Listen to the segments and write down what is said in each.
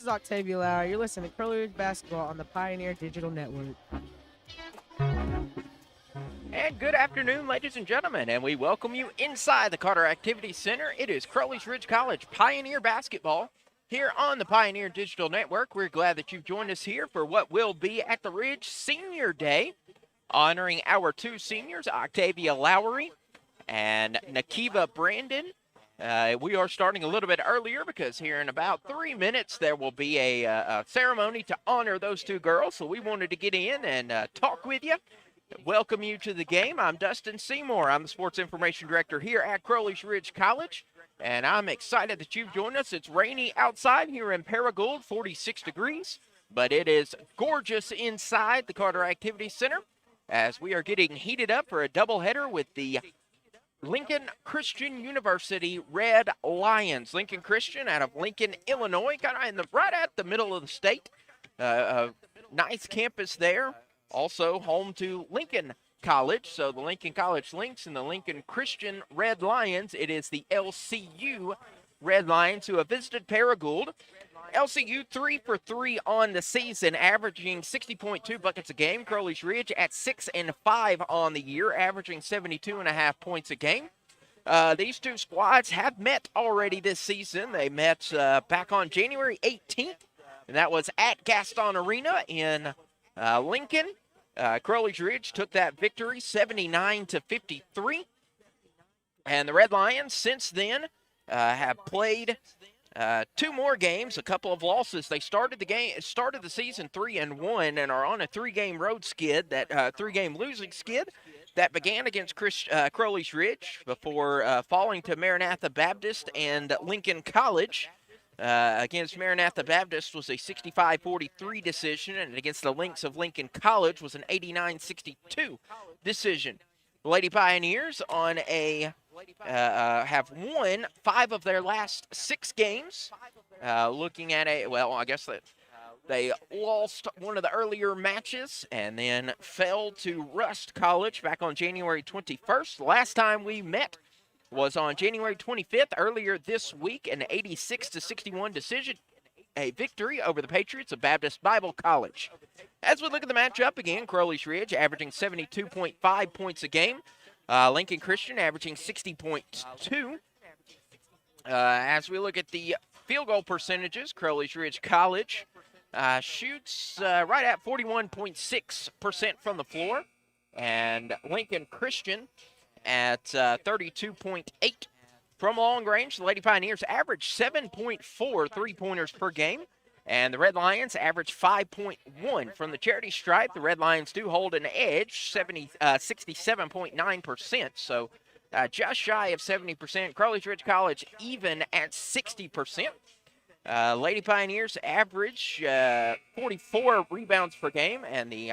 is Octavia Lauer. You're listening to Crowley Basketball on the Pioneer Digital Network. And good afternoon, ladies and gentlemen, and we welcome you inside the Carter Activity Center. It is Crowley's Ridge College Pioneer Basketball here on the Pioneer Digital Network. We're glad that you've joined us here for what will be at the Ridge Senior Day, honoring our two seniors, Octavia Lowry and Nakiva Brandon. We are starting a little bit earlier because here in about 3 minutes there will be a ceremony to honor those two girls. So we wanted to get in and talk with you. Welcome you to the game. I'm Dustin Seymour. I'm the Sports Information Director here at Crowley's Ridge College, and I'm excited that you've joined us. It's rainy outside here in Paragould, 46 degrees, but it is gorgeous inside the Carter Activity Center as we are getting heated up for a doubleheader with the Lincoln Christian University Red Lions. Lincoln Christian out of Lincoln, Illinois, kind of right at the middle of the state. Nice campus there. Also home to Lincoln College, so the Lincoln College Lynx and the Lincoln Christian Red Lions. It is the LCU Red Lions who have visited Paragould. LCU 3 for 3 on the season, averaging 60.2 buckets a game. Crowley's Ridge at 6 and 5 on the year, averaging 72.5 points a game. These two squads have met already this season. They met back on January 18th, and that was at Gaston Arena in Lincoln. Crowley's Ridge took that victory 79-53. And the Red Lions since then have played two more games, a couple of losses. They started the season 3-1 and are on a three-game road skid, that three-game losing skid that began against Crowley's Ridge before falling to Maranatha Baptist and Lincoln College. Against Maranatha Baptist was a 65-43 decision, and against the Lynx of Lincoln College was an 89-62 decision. The Lady Pioneers have won 5 of their last 6 games. Looking at I guess that they lost one of the earlier matches and then fell to Rust College back on January 21st. Last time we met was on January 25th, earlier this week, an 86-61 decision, a victory over the Patriots of Baptist Bible College. As we look at the matchup again, Crowley's Ridge averaging 72.5 points a game. Lincoln Christian averaging 60.2. As we look at the field goal percentages, Crowley's Ridge College shoots right at 41.6% from the floor, and Lincoln Christian at 32.8 from long range. The Lady Pioneers average 7.4 three-pointers per game, and the Red Lions average 5.1 from the charity stripe. The Red Lions do hold an edge, 67.9%, so just shy of 70%. Crowley's Ridge College even at 60%. Lady Pioneers average 44 rebounds per game, and the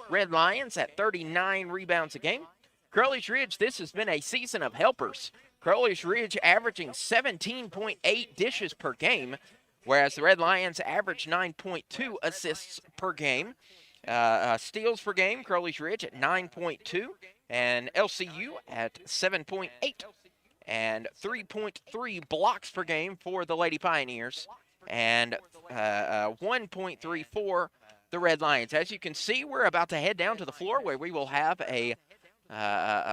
Red Lions at 39 rebounds a game. Crowley's Ridge, this has been a season of helpers. Crowley's Ridge averaging 17.8 dishes per game, whereas the Red Lions average 9.2 assists per game. Steals per game, Crowley's Ridge at 9.2, and LCU at 7.8, and 3.3 blocks per game for the Lady Pioneers, and 1.3 for the Red Lions. As you can see, we're about to head down to the floor where we will have a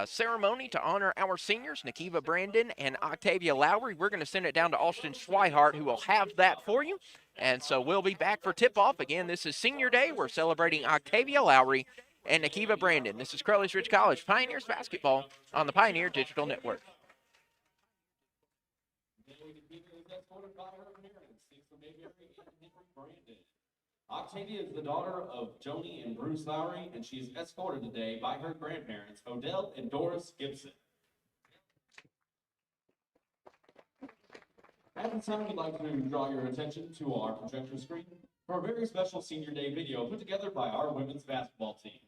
ceremony to honor our seniors, Nakiva Brandon and Octavia Lowry. We're going to send it down to Austin Swihart, who will have that for you. And so we'll be back for tip-off. Again, this is Senior Day. We're celebrating Octavia Lowry and Nakiva Brandon. This is Crowley's Ridge College Pioneers Basketball on the Pioneer Digital Network. Octavia is the daughter of Joni and Bruce Lowry, and she is escorted today by her grandparents, Odell and Doris Gibson. At this time, we'd like to draw your attention to our projector screen for a very special Senior Day video put together by our women's basketball team.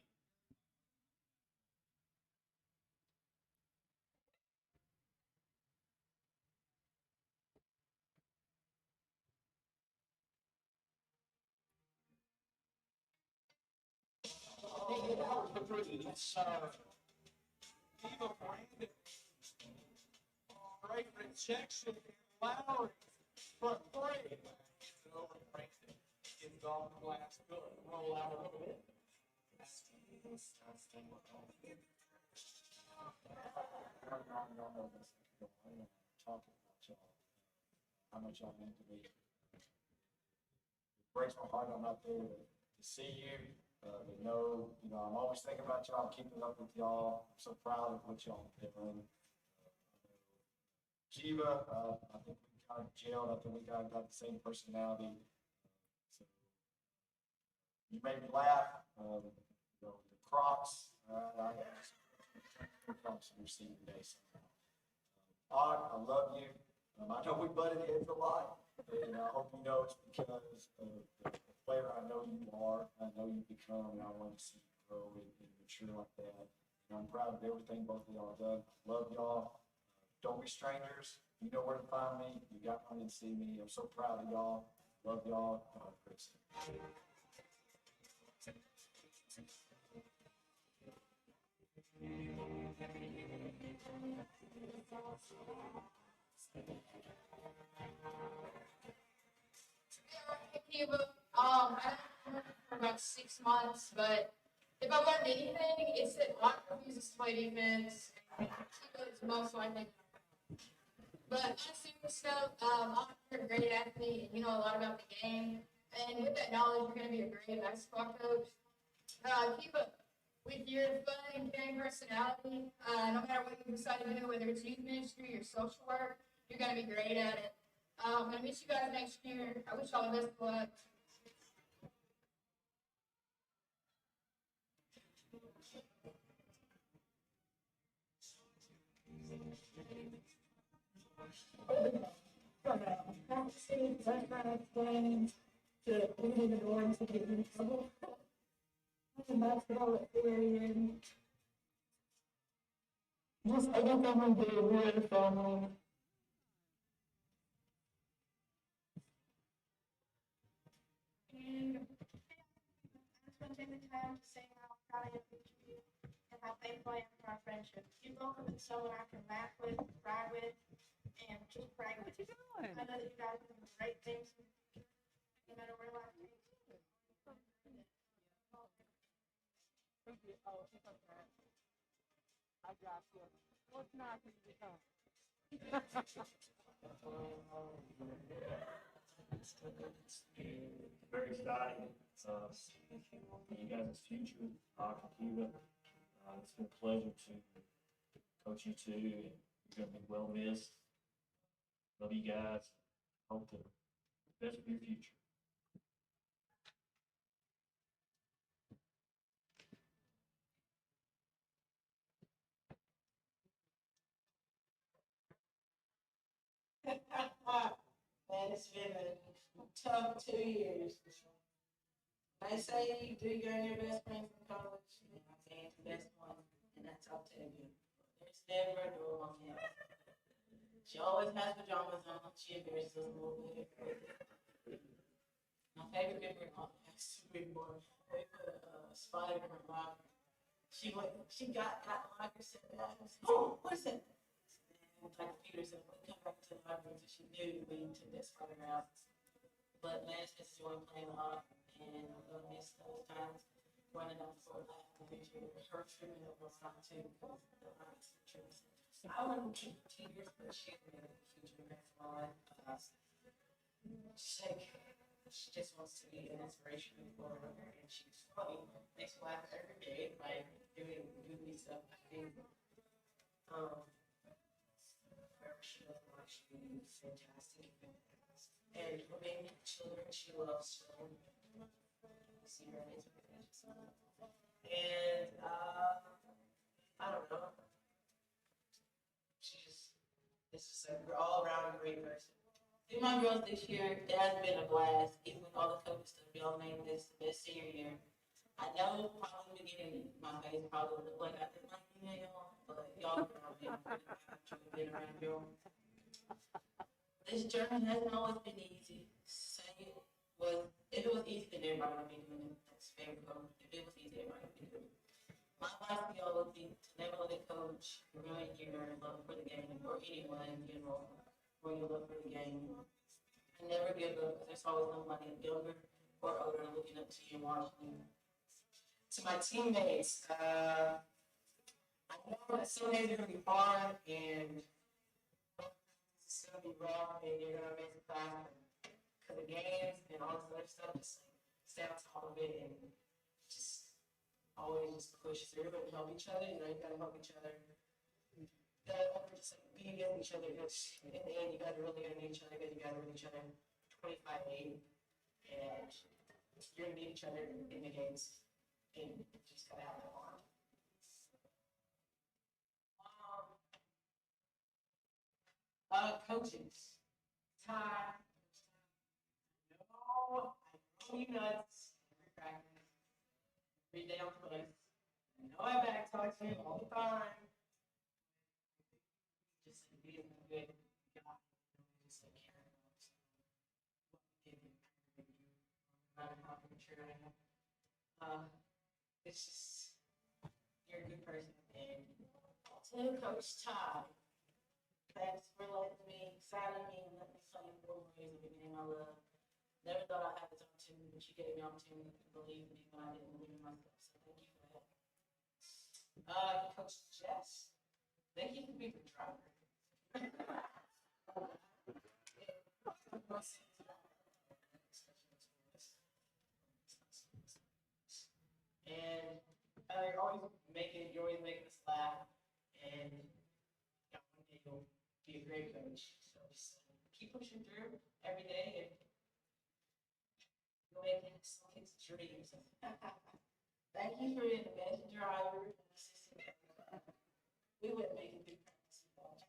Great rejection, Lowry for 3. off the glass, roll out a little bit. Talking about y'all, how much y'all mean to me. It breaks my heart I'm not there to see you. To know, I'm always thinking about y'all, keeping up with y'all. I'm so proud of what y'all are doing. Kiva, I think we kind of gelled. I think we got the same personality. So you made me laugh. The Crocs, I Crocs in your seat today. So, Og, I love you. I know we butted heads a lot, and I hope you know it's because of the player I know you are, I know you become, and I want to see you grow and mature like that. And I'm proud of everything both of y'all done. Love y'all. Don't be strangers. You know where to find me. You got money to see me. I'm so proud of y'all. Love y'all. Chris. Cuba. I've been for about 6 months, but if I've learned anything, it's that Lock refuses to play defense. Cuba is most likely. But on a serious note, you're a great athlete and you know a lot about the game. And with that knowledge, you're going to be a great basketball coach. Cuba, with your fun and caring personality, no matter what you decide to do, whether it's youth ministry or social work, you're going to be great at it. I'm going to miss you guys next year. I wish y'all the best of luck. To in the dorms to get in trouble. Basketball experience. Just everything we do, we're a family. And I just want to take the time to say how proud I am of each of you and how thankful I am for our friendship. You both have been someone I can laugh with, cry with, and just brag with. I know that you guys are doing great things no matter where life takes you. Oh, it's okay. I got you. Well, it's not because you come. Very exciting. You guys' future, Og and Kiva. It's been a pleasure to coach you two, and you're going to be well missed. Love you guys. Hope the best for your future. Man, it's been a tough 2 years. They say you do gain your best friends in college, and I gained the best one, and that's I'll tell you. There's never a door on him. She always has pajamas on. She embarrasses us a little bit. My favorite memory on that's big boy. We put a spider in her locker. She got out the locker, said that. I said, "Oh, what is that?" And like Peter said, when we come back to the library, so she knew we took that spider out. But man, it's just enjoying playing a lot, and I'm gonna miss those times running up for that. Her treatment of us not too, because the last treatment. I want to keep 2 years, but she made a huge impact in my life. She just wants to be an inspiration for her, and she's funny. Makes me laugh every day by doing goofy stuff. I think, she doesn't like she's fantastic. And for being children, she loves children. See her face with it. And I don't know. It's just an all around great person. Through my girls this year, it has been a blast. Even with all the COVID stuff, y'all made this senior year. I know probably in the beginning my face probably looked like I didn't like y'all, but y'all around me, been around y'all. This journey hasn't always been easy. If it was easy, then everybody would be doing it. That's favorite coach. If it was easy, everybody would be doing it. My advice to y'all would be to never let a coach ruin your love for the game, or anyone in general, ruin your love for the game. And never give up, because there's always somebody younger or older looking up to you and watching you? To my teammates, I know that some days are gonna be hard and it's gonna be rough and you're gonna make some time because of games and all this other stuff. Just stay on top of it and just always just push through and help each other. You know, you gotta help each other. You gotta just like be against each other because in the end, you guys are really gonna need each other because you guys are with each other 25-8 and you're gonna need each other in the games and you just gotta have that bond. Coaches. Ty. No, I know you nuts. Every practice. Every day on class. I know I back talk to you all the time. Just like being a good guy. Just like caring about what we did. No matter how mature I am. It's just, you're a good person. And to Coach Ty. Thanks for letting me, exciting me, and letting me play in four ways of the game I love. Never thought I'd have this opportunity, but you gave me the opportunity to believe in me when I didn't believe in myself. So thank you for that. Coach Jess, thank you for being the driver. And you're always making us laugh, and one day you'll be a great coach. So just keep pushing through every day and you'll make some kids' dreams. Thank you for being the best driver and assistant. We wouldn't make it through practice without you.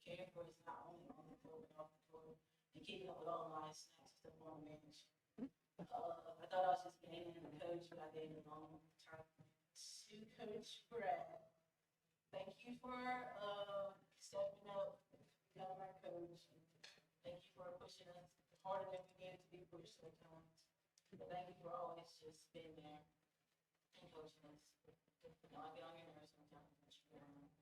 Caring for us not only on the field but off the field and keeping up with all my snacks and stuff on the bench. I thought I was just being a coach, but I did it long term. To Coach Brad, thank you for stepping up, becoming our coach. Thank you for pushing us harder than we needed to be pushed sometimes. But thank you for always just being there and coaching us. You know, I get on your nerves sometimes, but you get on my nerves.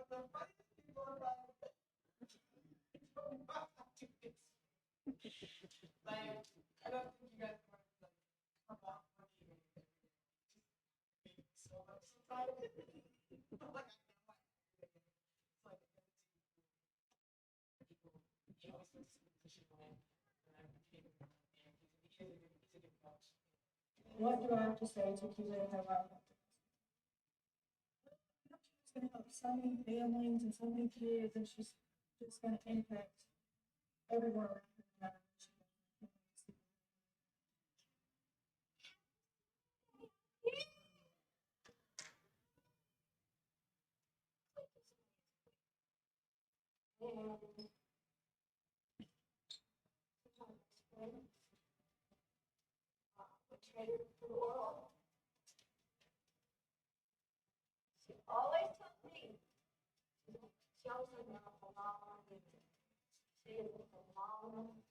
The funniest people about it. Like, I don't think you guys want to like come out for me so much sometimes. Like I know it's like people you always put some position on and I appreciate it and he's a good coach. What do I have to say to keep it in my life? It's gonna help so many families and so many kids, and she's just gonna impact everyone around her. No matter where she goes. She always told me, she always told me I'm a mom, she is a mom.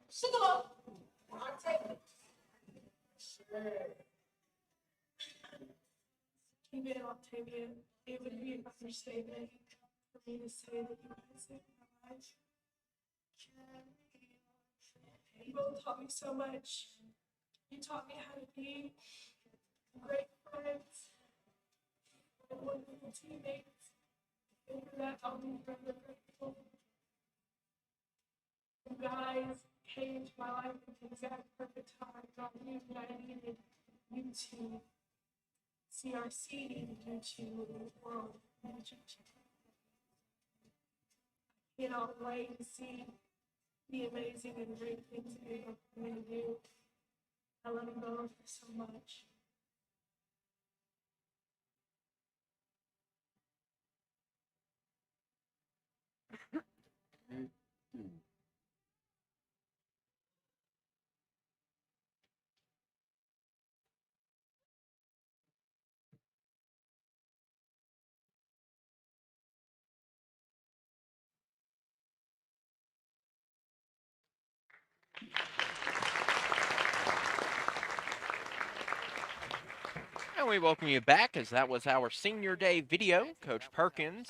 Sing along. I'll take it. Sure. Even Octavia, it would be an understatement for me to say that you guys saved my life. You both taught me so much. You taught me how to be great friends and wonderful teammates. And for that, I'll be forever grateful. You guys came into my life at the exact perfect time. God knew that I needed you to CRC, needed you to the world, needed you to. You know, wait to see the amazing and great things that you're going to do. I love you both so much. And we welcome you back, as that was our senior day video. Coach Phillips,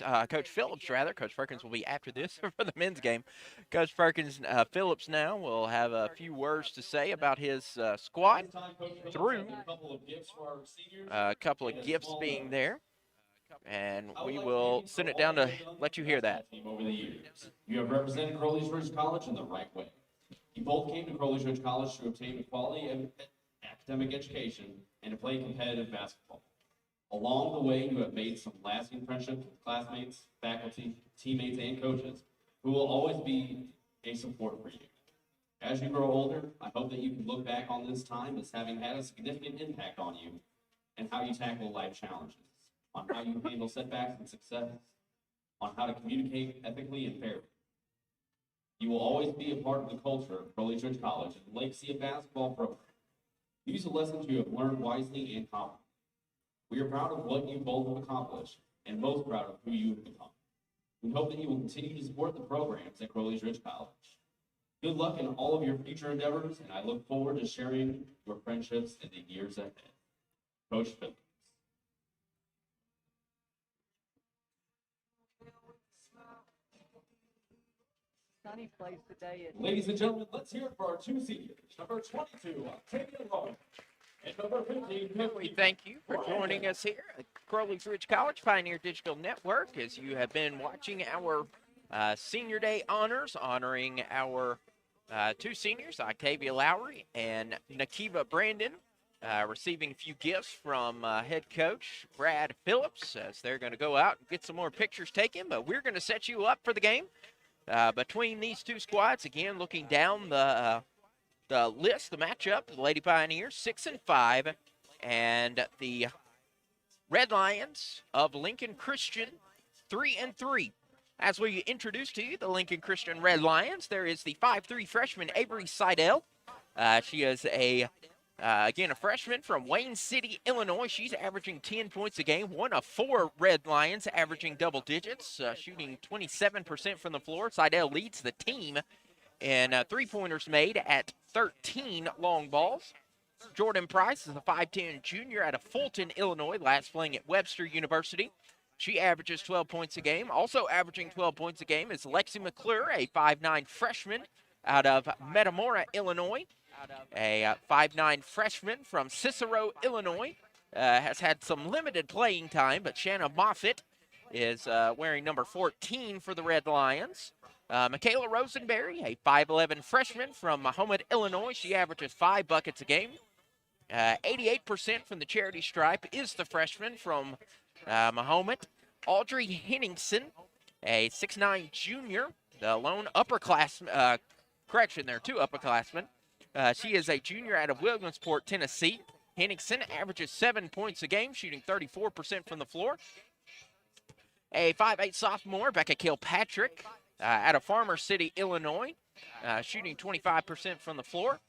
Coach Perkins will be after this for the men's game. Coach Phillips now will have a few words to say about his squad through a couple of gifts being there. And we will send it down to let you hear that. Over the years, you have represented Crowley's Ridge College in the right way. You both came to Crowley's Ridge College to obtain a quality academic education and to play competitive basketball. Along the way, you have made some lasting friendships with classmates, faculty, teammates, and coaches who will always be a support for you. As you grow older, I hope that you can look back on this time as having had a significant impact on you and how you tackle life challenges, on how you handle setbacks and success, on how to communicate ethically and fairly. You will always be a part of the culture of Crowley's Ridge College and the legacy of basketball program. Use the lessons you have learned wisely and confidently. We are proud of what you both have accomplished and most proud of who you have become. We hope that you will continue to support the programs at Crowley's Ridge College. Good luck in all of your future endeavors, and I look forward to sharing your friendships in the years ahead. Coach Phillips. Sunny place today. Ladies and gentlemen, let's hear it for our two seniors. Number 22, Octavia Rowan, and number 15, We thank you for joining us here at Crowley's Ridge College Pioneer Digital Network, as you have been watching our Senior Day honors, honoring our two seniors, Octavia Lowry and Nakiva Brandon, receiving a few gifts from head coach Brad Phillips, as they're going to go out and get some more pictures taken. But we're going to set you up for the game. Between these two squads, again, looking down the list, the matchup, the Lady Pioneers 6-5, and the Red Lions of Lincoln Christian 3-3. As we introduce to you the Lincoln Christian Red Lions, there is the 5'3" freshman Avery Seidel. She is again, a freshman from Wayne City, Illinois. She's averaging 10 points a game, one of 4 Red Lions averaging double digits, shooting 27% from the floor. Seidel leads the team in three-pointers made at 13 long balls. Jordan Price is a 5'10" junior out of Fulton, Illinois, last playing at Webster University. She averages 12 points a game. Also averaging 12 points a game is Lexi McClure, a 5'9" freshman out of Metamora, Illinois. A 5'9" freshman from Cicero, Illinois, has had some limited playing time, but Shanna Moffitt is wearing number 14 for the Red Lions. Michaela Rosenberry, a 5'11" freshman from Mahomet, Illinois. She averages 5 buckets a game. 88% from the charity stripe is the freshman from Mahomet. Audrey Henningsen, a 6'9" junior, the lone upperclassman, there are 2 upperclassmen. She is a junior out of Williamsport, Tennessee. Henningsen averages 7 points a game, shooting 34% from the floor. A 5'8" sophomore, Becca Kilpatrick, out of Farmer City, Illinois, shooting 25% from the floor.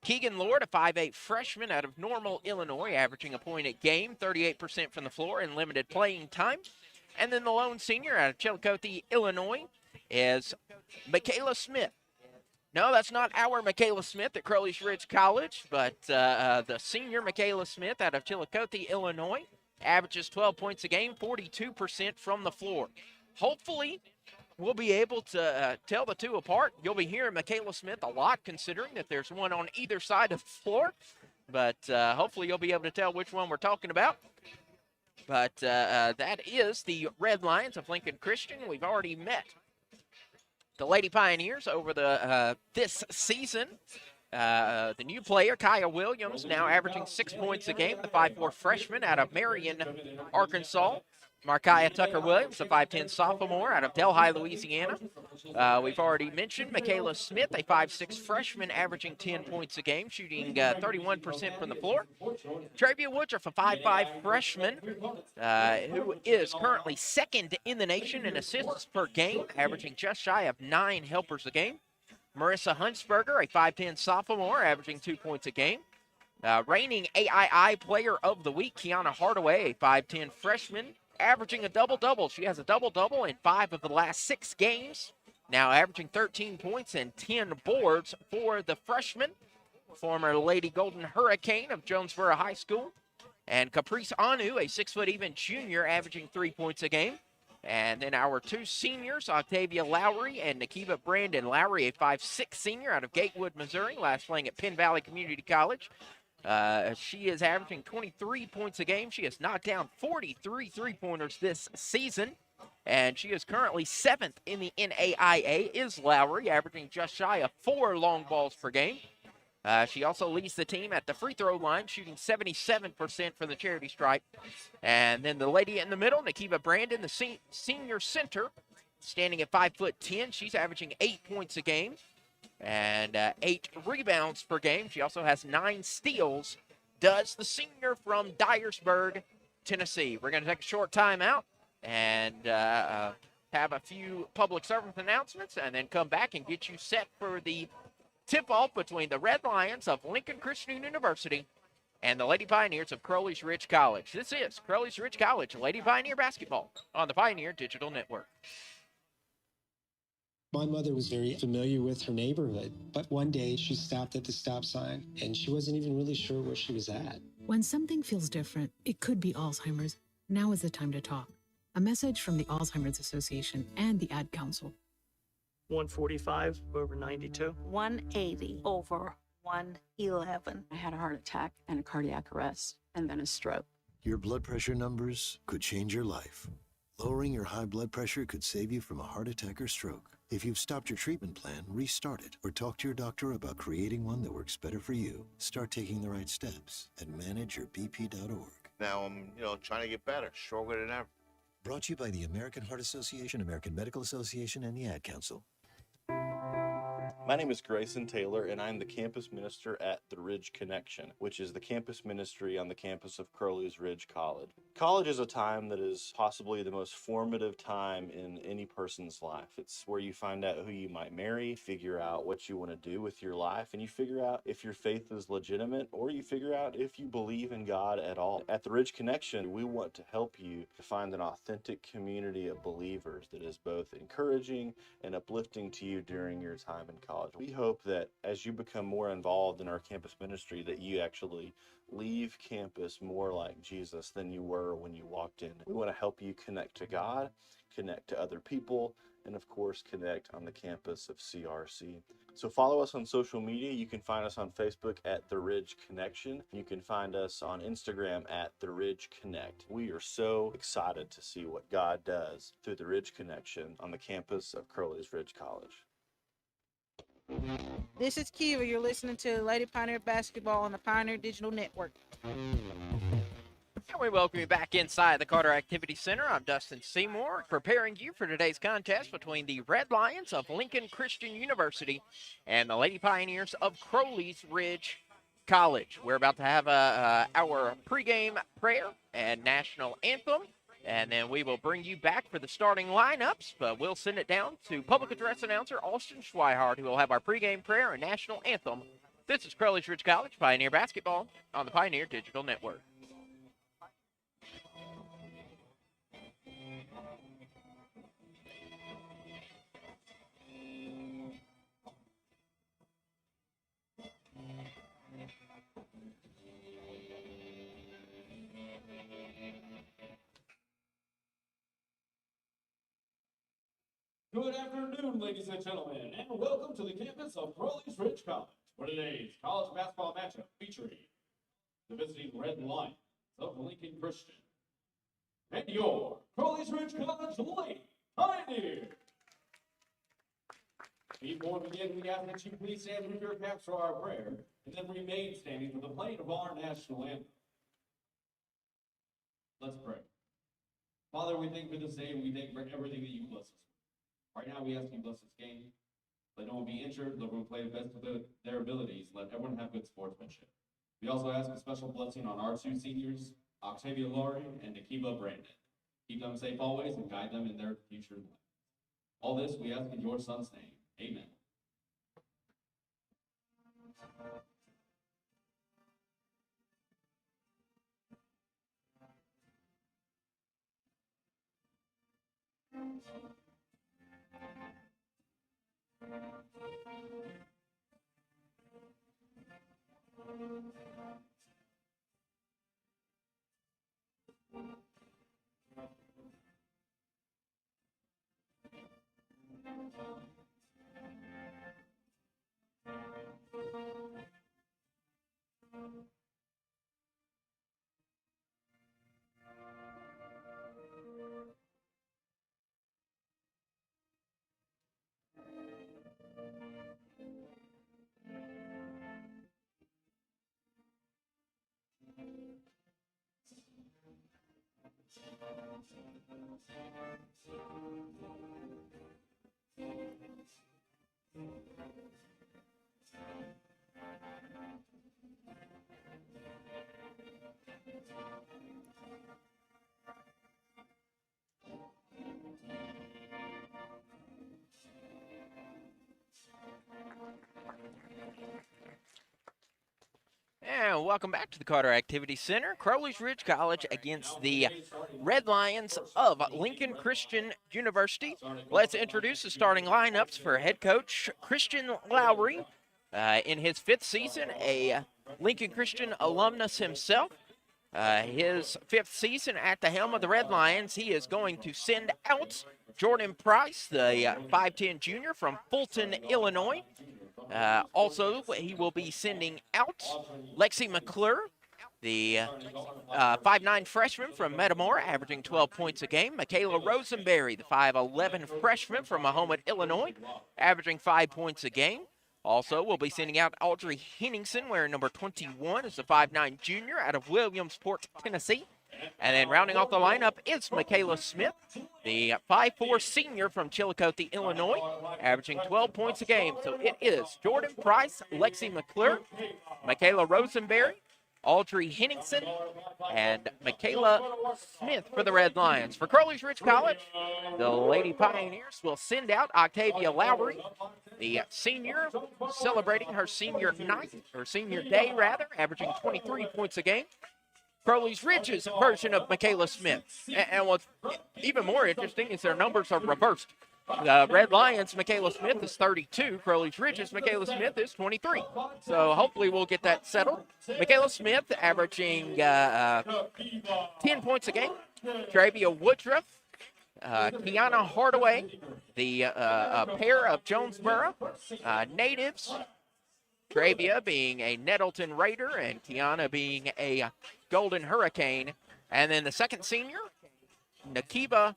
Keegan Lord, a 5'8" freshman out of Normal, Illinois, averaging a point a game, 38% from the floor in limited playing time. And then the lone senior out of Chillicothe, Illinois, is Michaela Smith. No, that's not our Michaela Smith at Crowley's Ridge College, but the senior Michaela Smith out of Chillicothe, Illinois, averages 12 points a game, 42% from the floor. Hopefully, we'll be able to tell the two apart. You'll be hearing Michaela Smith a lot, considering that there's one on either side of the floor. But hopefully you'll be able to tell which one we're talking about. But that is the Red Lions of Lincoln Christian. We've already met the Lady Pioneers over this season. The new player, Kaya Williams, now averaging 6 points a game, the 5'4" freshman out of Marion, Arkansas. Markiah Tucker-Williams, a 5'10" sophomore out of Delhi, Louisiana. We've already mentioned Michaela Smith, a 5'6" freshman averaging 10 points a game, shooting 31% from the floor. Travia Woodruff, a 5'5" freshman who is currently second in the nation in assists per game, averaging just shy of 9 helpers a game. Marissa Huntsberger, a 5'10" sophomore, averaging 2 points a game. Reigning AII Player of the Week, Kiana Hardaway, a 5'10" freshman, averaging a double-double. She has a double-double in 5 of the last 6 games, now averaging 13 points and 10 boards for the freshman, former Lady Golden Hurricane of Jonesboro High School. And Caprice Anu, a 6' even junior, averaging 3 points a game. And then our two seniors, Octavia Lowry and Nakiba Brandon Lowry, a 5'6" senior out of Gatewood, Missouri, last playing at Penn Valley Community College. She is averaging 23 points a game. She has knocked down 43 three-pointers this season, and she is currently 7th in the NAIA, is Lowry, averaging just shy of 4 long balls per game. She also leads the team at the free throw line, shooting 77% for the charity stripe. And then the lady in the middle, Nakiba Brandon, the senior center, standing at 5'10". She's averaging 8 points a game and 8 rebounds per game. She also has 9 steals, does the senior from Dyersburg, Tennessee. We're going to take a short timeout and have a few public service announcements and then come back and get you set for the tip-off between the Red Lions of Lincoln Christian University and the Lady Pioneers of Crowley's Ridge College. This is Crowley's Ridge College Lady Pioneer basketball on the Pioneer Digital Network. My mother was very familiar with her neighborhood, but one day she stopped at the stop sign and she wasn't even really sure where she was at. When something feels different, it could be Alzheimer's. Now is the time to talk. A message from the Alzheimer's Association and the Ad Council. 145 over 92. 180 over 111. I had a heart attack and a cardiac arrest and then a stroke. Your blood pressure numbers could change your life. Lowering your high blood pressure could save you from a heart attack or stroke. If you've stopped your treatment plan, restart it or talk to your doctor about creating one that works better for you. Start taking the right steps at manageyourBP.org. Now I'm, trying to get better, stronger than ever. Brought to you by the American Heart Association, American Medical Association, and the Ad Council. My name is Grayson Taylor, and I'm the campus minister at the Ridge Connection, which is the campus ministry on the campus of Crowley's Ridge College. College is a time that is possibly the most formative time in any person's life. It's where you find out who you might marry, figure out what you want to do with your life, and you figure out if your faith is legitimate, or you figure out if you believe in God at all. At the Ridge Connection, we want to help you to find an authentic community of believers that is both encouraging and uplifting to you during your time in college. We hope that as you become more involved in our campus ministry, that you actually leave campus more like Jesus than you were when you walked in. We want to help you connect to God, connect to other people, and of course, connect on the campus of CRC. So follow us on social media. You can find us on Facebook at The Ridge Connection. You can find us on Instagram at The Ridge Connect. We are so excited to see what God does through The Ridge Connection on the campus of Crowley's Ridge College. This is Kiva. You're listening to Lady Pioneer Basketball on the Pioneer Digital Network. And we welcome you back inside the Carter Activity Center. I'm Dustin Seymour, preparing you for today's contest between the Red Lions of Lincoln Christian University and the Lady Pioneers of Crowley's Ridge College. We're about to have our pregame prayer and national anthem. And then we will bring you back for the starting lineups, but we'll send it down to public address announcer Austin Schweihart, who will have our pregame prayer and national anthem. This is Crowley's Ridge College Pioneer Basketball on the Pioneer Digital Network. Good afternoon, ladies and gentlemen, and welcome to the campus of Crowley's Ridge College for today's college basketball matchup featuring the visiting Red Lions of Lincoln Christian and your Crowley's Ridge College Lady Pioneer. Before we begin, we ask that you please stand with your caps for our prayer and then remain standing for the playing of our national anthem. Let's pray. Father, we thank you for this day and we thank you for everything that you bless us with. Right now, we ask you to bless this game. Let no one be injured. Let everyone play the best of their abilities. Let everyone have good sportsmanship. We also ask a special blessing on our two seniors, Octavia Lowry and Nakiba Brandon. Keep them safe always and guide them in their future life. All this we ask in your son's name. Amen. And welcome back to the Carter Activity Center. Crowley's Ridge College against the Red Lions of Lincoln Christian University. Let's introduce the starting lineups for head coach Christian Lowry. In his 5th season, a Lincoln Christian alumnus himself. His 5th season at the helm of the Red Lions, he is going to send out Jordan Price, the 5'10 junior from Fulton, Illinois. Also, he will be sending out Lexi McClure, the 5'9 freshman from Metamora, averaging 12 points a game. Michaela Rosenberry, the 5'11 freshman from Mahomet, Illinois, averaging 5 points a game. Also, we'll be sending out Audrey Henningsen, wearing number 21, is the 5'9 junior out of Williamsport, Tennessee. And then rounding off the lineup is Michaela Smith, the 5'4 senior from Chillicothe, Illinois, averaging 12 points a game. So it is Jordan Price, Lexi McClure, Michaela Rosenberry, Audrey Henningsen, and Michaela Smith for the Red Lions. For Crowley's Ridge College, the Lady Pioneers will send out Octavia Lowry, the senior, celebrating her senior night, or senior day rather, averaging 23 points a game. Crowley's Ridge's version of Michaela Smith. And what's even more interesting is their numbers are reversed. The Red Lions' Michaela Smith is 32. Crowley's Ridge's Michaela Smith is 23. So hopefully we'll get that settled. Michaela Smith averaging 10 points a game. Travia Woodruff, Kiana Hardaway, the pair of Jonesboro natives. Travia being a Nettleton Raider and Kiana being a Golden Hurricane. And then the second senior, Nakiba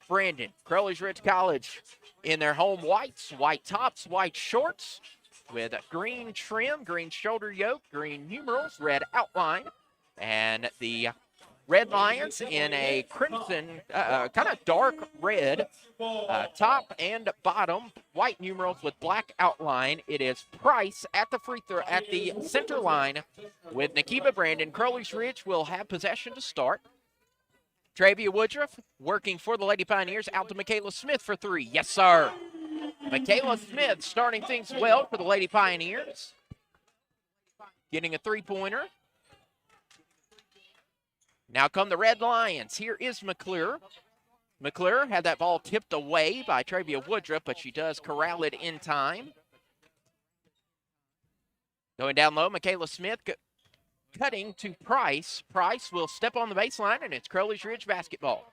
Brandon. Crowley's Ridge College in their home whites, white tops, white shorts with green trim, green shoulder yoke, green numerals, red outline. And the Red Lions in a crimson, kind of dark red top and bottom, white numerals with black outline. It is Price at the free throw, at the center line with Nakiba Brandon. Crowley's Ridge will have possession to start. Travia Woodruff working for the Lady Pioneers, out to Michaela Smith for 3. Yes, sir. Michaela Smith starting things well for the Lady Pioneers. Getting a 3-pointer. Now come the Red Lions. Here is McClure. McClure had that ball tipped away by Travia Woodruff, but she does corral it in time. Going down low, Michaela Smith cutting to Price. Price will step on the baseline, and it's Crowley's Ridge basketball.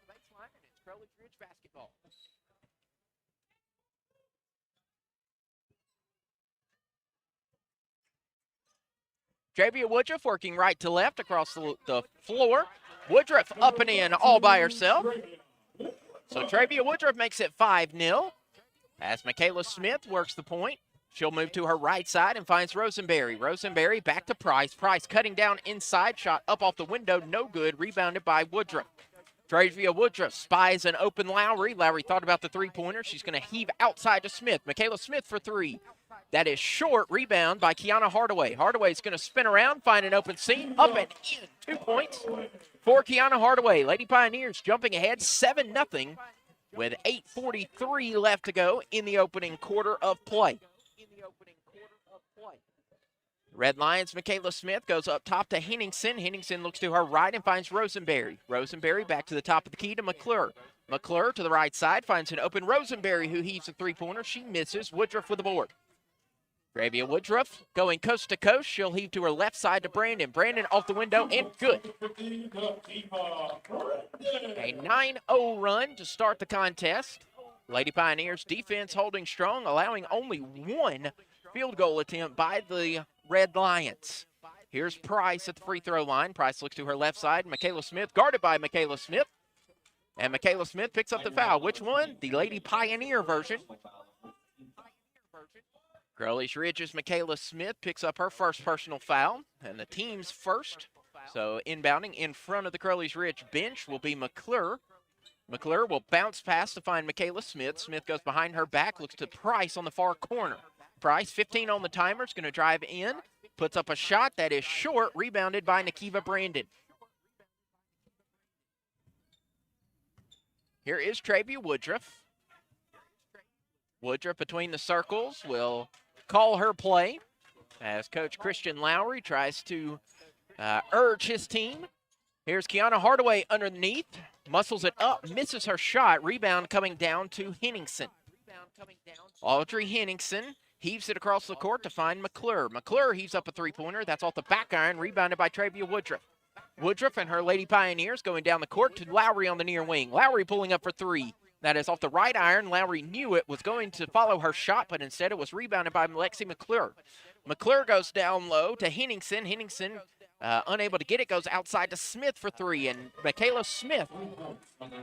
Travia Woodruff working right to left across the floor. Woodruff up and in all by herself. So Travia Woodruff makes it 5-0. As Michaela Smith works the point, she'll move to her right side and finds Rosenberry. Rosenberry back to Price. Price cutting down inside, shot up off the window, no good, rebounded by Woodruff. Travia Woodruff spies an open Lowry. Lowry thought about the 3-pointer. She's going to heave outside to Smith. Michaela Smith for 3. That is short. Rebound by Kiana Hardaway. Hardaway's going to spin around, find an open seam, up and in. 2 points for Kiana Hardaway. Lady Pioneers jumping ahead 7-0 with 8:43 left to go in the opening quarter of play. Red Lions, Michaela Smith goes up top to Henningsen. Henningsen looks to her right and finds Rosenberry. Rosenberry back to the top of the key to McClure. McClure to the right side finds an open Rosenberry, who heaves a 3-pointer. She misses. Woodruff with the board. Travia Woodruff going coast to coast. She'll heave to her left side to Brandon. Brandon off the window and good. A 9-0 run to start the contest. Lady Pioneers defense holding strong, allowing only 1 field goal attempt by the Red Lions. Here's Price at the free throw line. Price looks to her left side. Michaela Smith guarded by Michaela Smith. And Michaela Smith picks up the foul. Which one? The Lady Pioneer version. Crowley's Ridge's Michaela Smith picks up her first personal foul, and the team's first. So inbounding in front of the Crowley's Ridge bench will be McClure. McClure will bounce pass to find Michaela Smith. Smith goes behind her back, looks to Price on the far corner. Price, 15 on the timer, is going to drive in, puts up a shot that is short, rebounded by Nakiva Brandon. Here is Travia Woodruff. Woodruff between the circles will call her play as Coach Christian Lowry tries to urge his team. Here's Kiana Hardaway underneath, muscles it up, misses her shot. Rebound coming down to Henningsen. Audrey Henningsen heaves it across the court to find McClure. McClure heaves up a three-pointer. That's off the back iron, rebounded by Travia Woodruff. Woodruff and her Lady Pioneers going down the court to Lowry on the near wing. Lowry pulling up for three. That is off the right iron. Lowry knew it was going to follow her shot, but instead it was rebounded by Lexi McClure. McClure goes down low to Henningsen. Henningsen unable to get it, goes outside to Smith for three, and Michaela Smith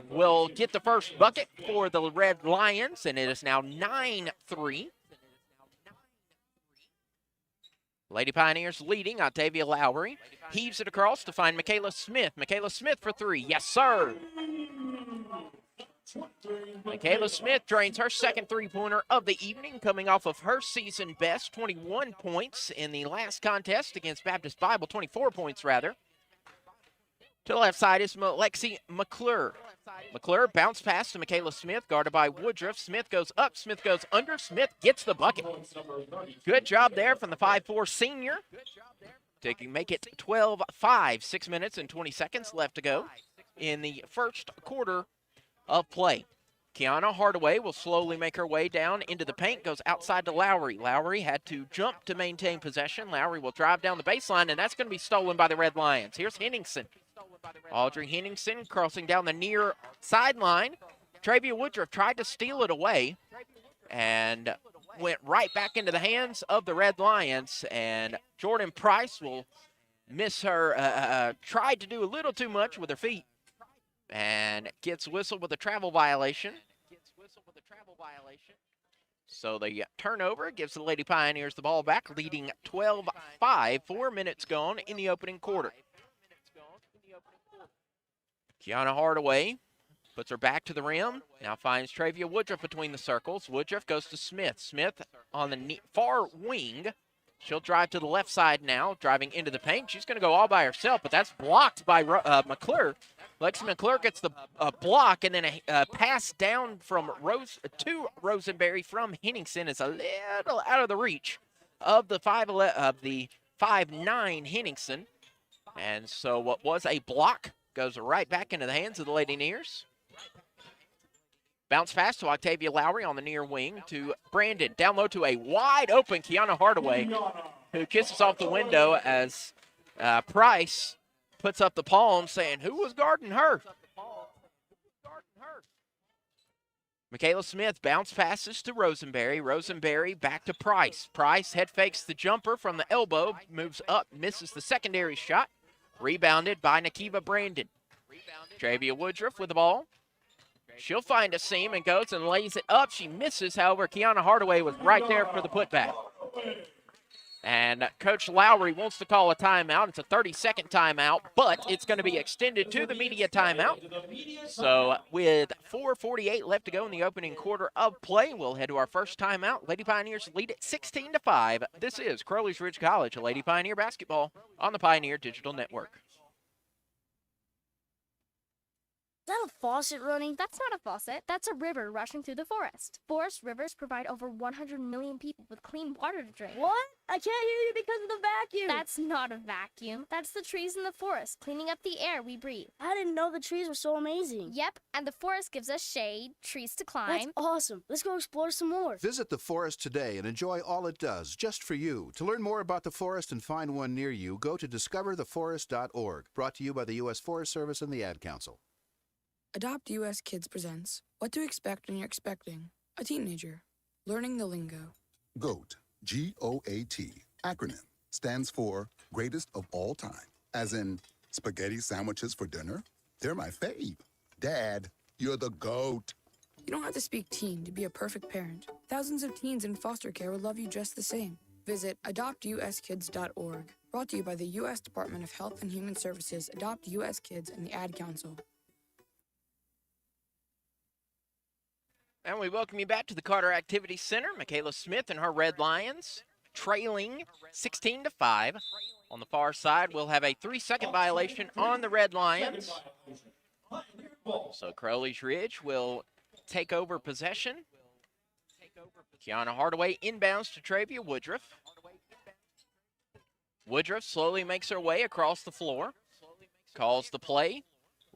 will get the first bucket for the Red Lions, and it is now 9-3. Lady Pioneers leading. Octavia Lowry heaves it across to find Michaela Smith. Michaela Smith for three. Yes, sir. Michaela Smith drains her second three-pointer of the evening, coming off of her season best, 21 points in the last contest against Baptist Bible, 24 points rather. To the left side is Lexi McClure. McClure bounce pass to Michaela Smith, guarded by Woodruff. Smith goes up, Smith goes under, Smith gets the bucket. Good job there from the 5'4" senior. Make it 12-5, 6 minutes and 20 seconds left to go in the first quarter of play. Kiana Hardaway will slowly make her way down into the paint, goes outside to Lowry. Lowry had to jump to maintain possession. Lowry will drive down the baseline, and that's going to be stolen by the Red Lions. Here's Henningsen. Audrey Henningsen crossing down the near sideline. Travia Woodruff tried to steal it away and went right back into the hands of the Red Lions, and Jordan Price will miss her, tried to do a little too much with her feet, and gets whistled with a travel violation. So the turnover gives the Lady Pioneers the ball back, leading 12-5, 4 minutes gone in the opening quarter. Kiana Hardaway puts her back to the rim, now finds Travia Woodruff between the circles. Woodruff goes to Smith. Smith on the far wing. She'll drive to the left side now, driving into the paint. She's going to go all by herself, but that's blocked by McClure. Lexi McClure gets the block, and then a pass down from to Rosenberry from Henningsen is a little out of the reach of the 5'9" Henningsen. And so what was a block goes right back into the hands of the Lady Nears. Bounce pass to Octavia Lowry on the near wing to Brandon. Down low to a wide open Kiana Hardaway, who kisses off the window as Price puts up the palm saying, who was guarding her? Michaela Smith bounce passes to Rosenberry. Rosenberry back to Price. Price head fakes the jumper from the elbow, moves up, misses the secondary shot. Rebounded by Nakiva Brandon. Travia Woodruff with the ball. She'll find a seam and goes and lays it up. She misses, however, Kiana Hardaway was right there for the putback. And Coach Lowry wants to call a timeout. It's a 30-second timeout, but it's going to be extended to the media timeout. So with 4:48 left to go in the opening quarter of play, we'll head to our first timeout. Lady Pioneers lead it 16-5. This is Crowley's Ridge College, Lady Pioneer basketball on the Pioneer Digital Network. Is that a faucet running? That's not a faucet. That's a river rushing through the forest. Forest rivers provide over 100 million people with clean water to drink. What? I can't hear you because of the vacuum. That's not a vacuum. That's the trees in the forest, cleaning up the air we breathe. I didn't know the trees were so amazing. Yep, and the forest gives us shade, trees to climb. That's awesome. Let's go explore some more. Visit the forest today and enjoy all it does, just for you. To learn more about the forest and find one near you, go to discovertheforest.org. Brought to you by the U.S. Forest Service and the Ad Council. Adopt US Kids presents What to Expect When You're Expecting a Teenager. Learning the Lingo. GOAT, G-O-A-T, acronym, stands for Greatest of All Time. As in, spaghetti sandwiches for dinner? They're my fave. Dad, you're the GOAT. You don't have to speak teen to be a perfect parent. Thousands of teens in foster care will love you just the same. Visit adoptuskids.org. Brought to you by the U.S. Department of Health and Human Services, Adopt US Kids, and the Ad Council. And we welcome you back to the Carter Activity Center. Michaela Smith and her Red Lions trailing 16-5. On the far side, we'll have a 3-second violation on the Red Lions. So Crowley's Ridge will take over possession. Kiana Hardaway inbounds to Travia Woodruff. Woodruff slowly makes her way across the floor. Calls the play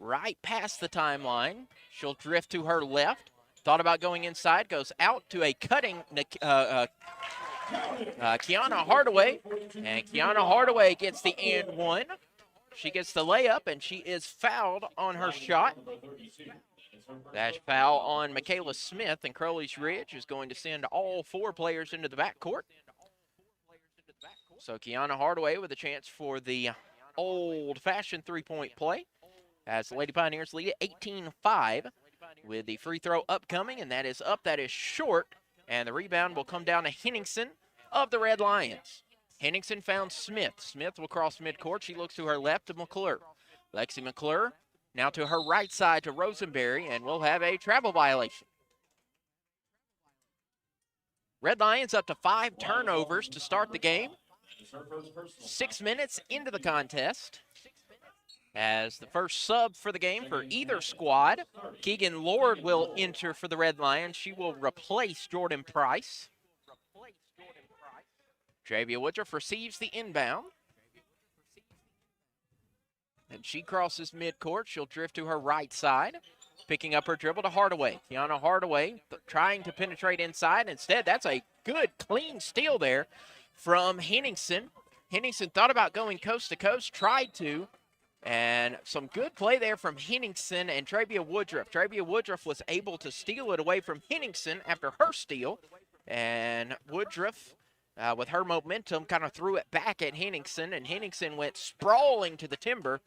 right past the timeline. She'll drift to her left. Thought about going inside, goes out to a cutting Kiana Hardaway. And Kiana Hardaway gets the and one. She gets the layup, and she is fouled on her shot. Dash foul on Michaela Smith, and Crowley's Ridge is going to send all 4 players into the backcourt. So Kiana Hardaway with a chance for the old-fashioned three-point play as the Lady Pioneers lead at 18-5 with the free throw upcoming, and that is up, that is short, and the rebound will come down to Henningsen of the Red Lions. Henningsen found Smith. Smith will cross midcourt. She looks to her left to McClure. Lexi McClure now to her right side to Rosenberry, and we'll have a travel violation. Red Lions up to 5 turnovers to start the game. 6 minutes into the contest. As the first sub for the game for either squad, Keegan Lord will enter for the Red Lions. She will replace Jordan Price. Travia Woodruff receives the inbound. And she crosses midcourt. She'll drift to her right side, picking up her dribble to Hardaway. Kiana Hardaway trying to penetrate inside. Instead, that's a good, clean steal there from Henningsen. Henningsen thought about going coast to coast, tried to, and some good play there from Henningsen and Travia Woodruff. Travia Woodruff was able to steal it away from Henningsen after her steal, and Woodruff, with her momentum, kind of threw it back at Henningsen, and Henningsen went sprawling to the timber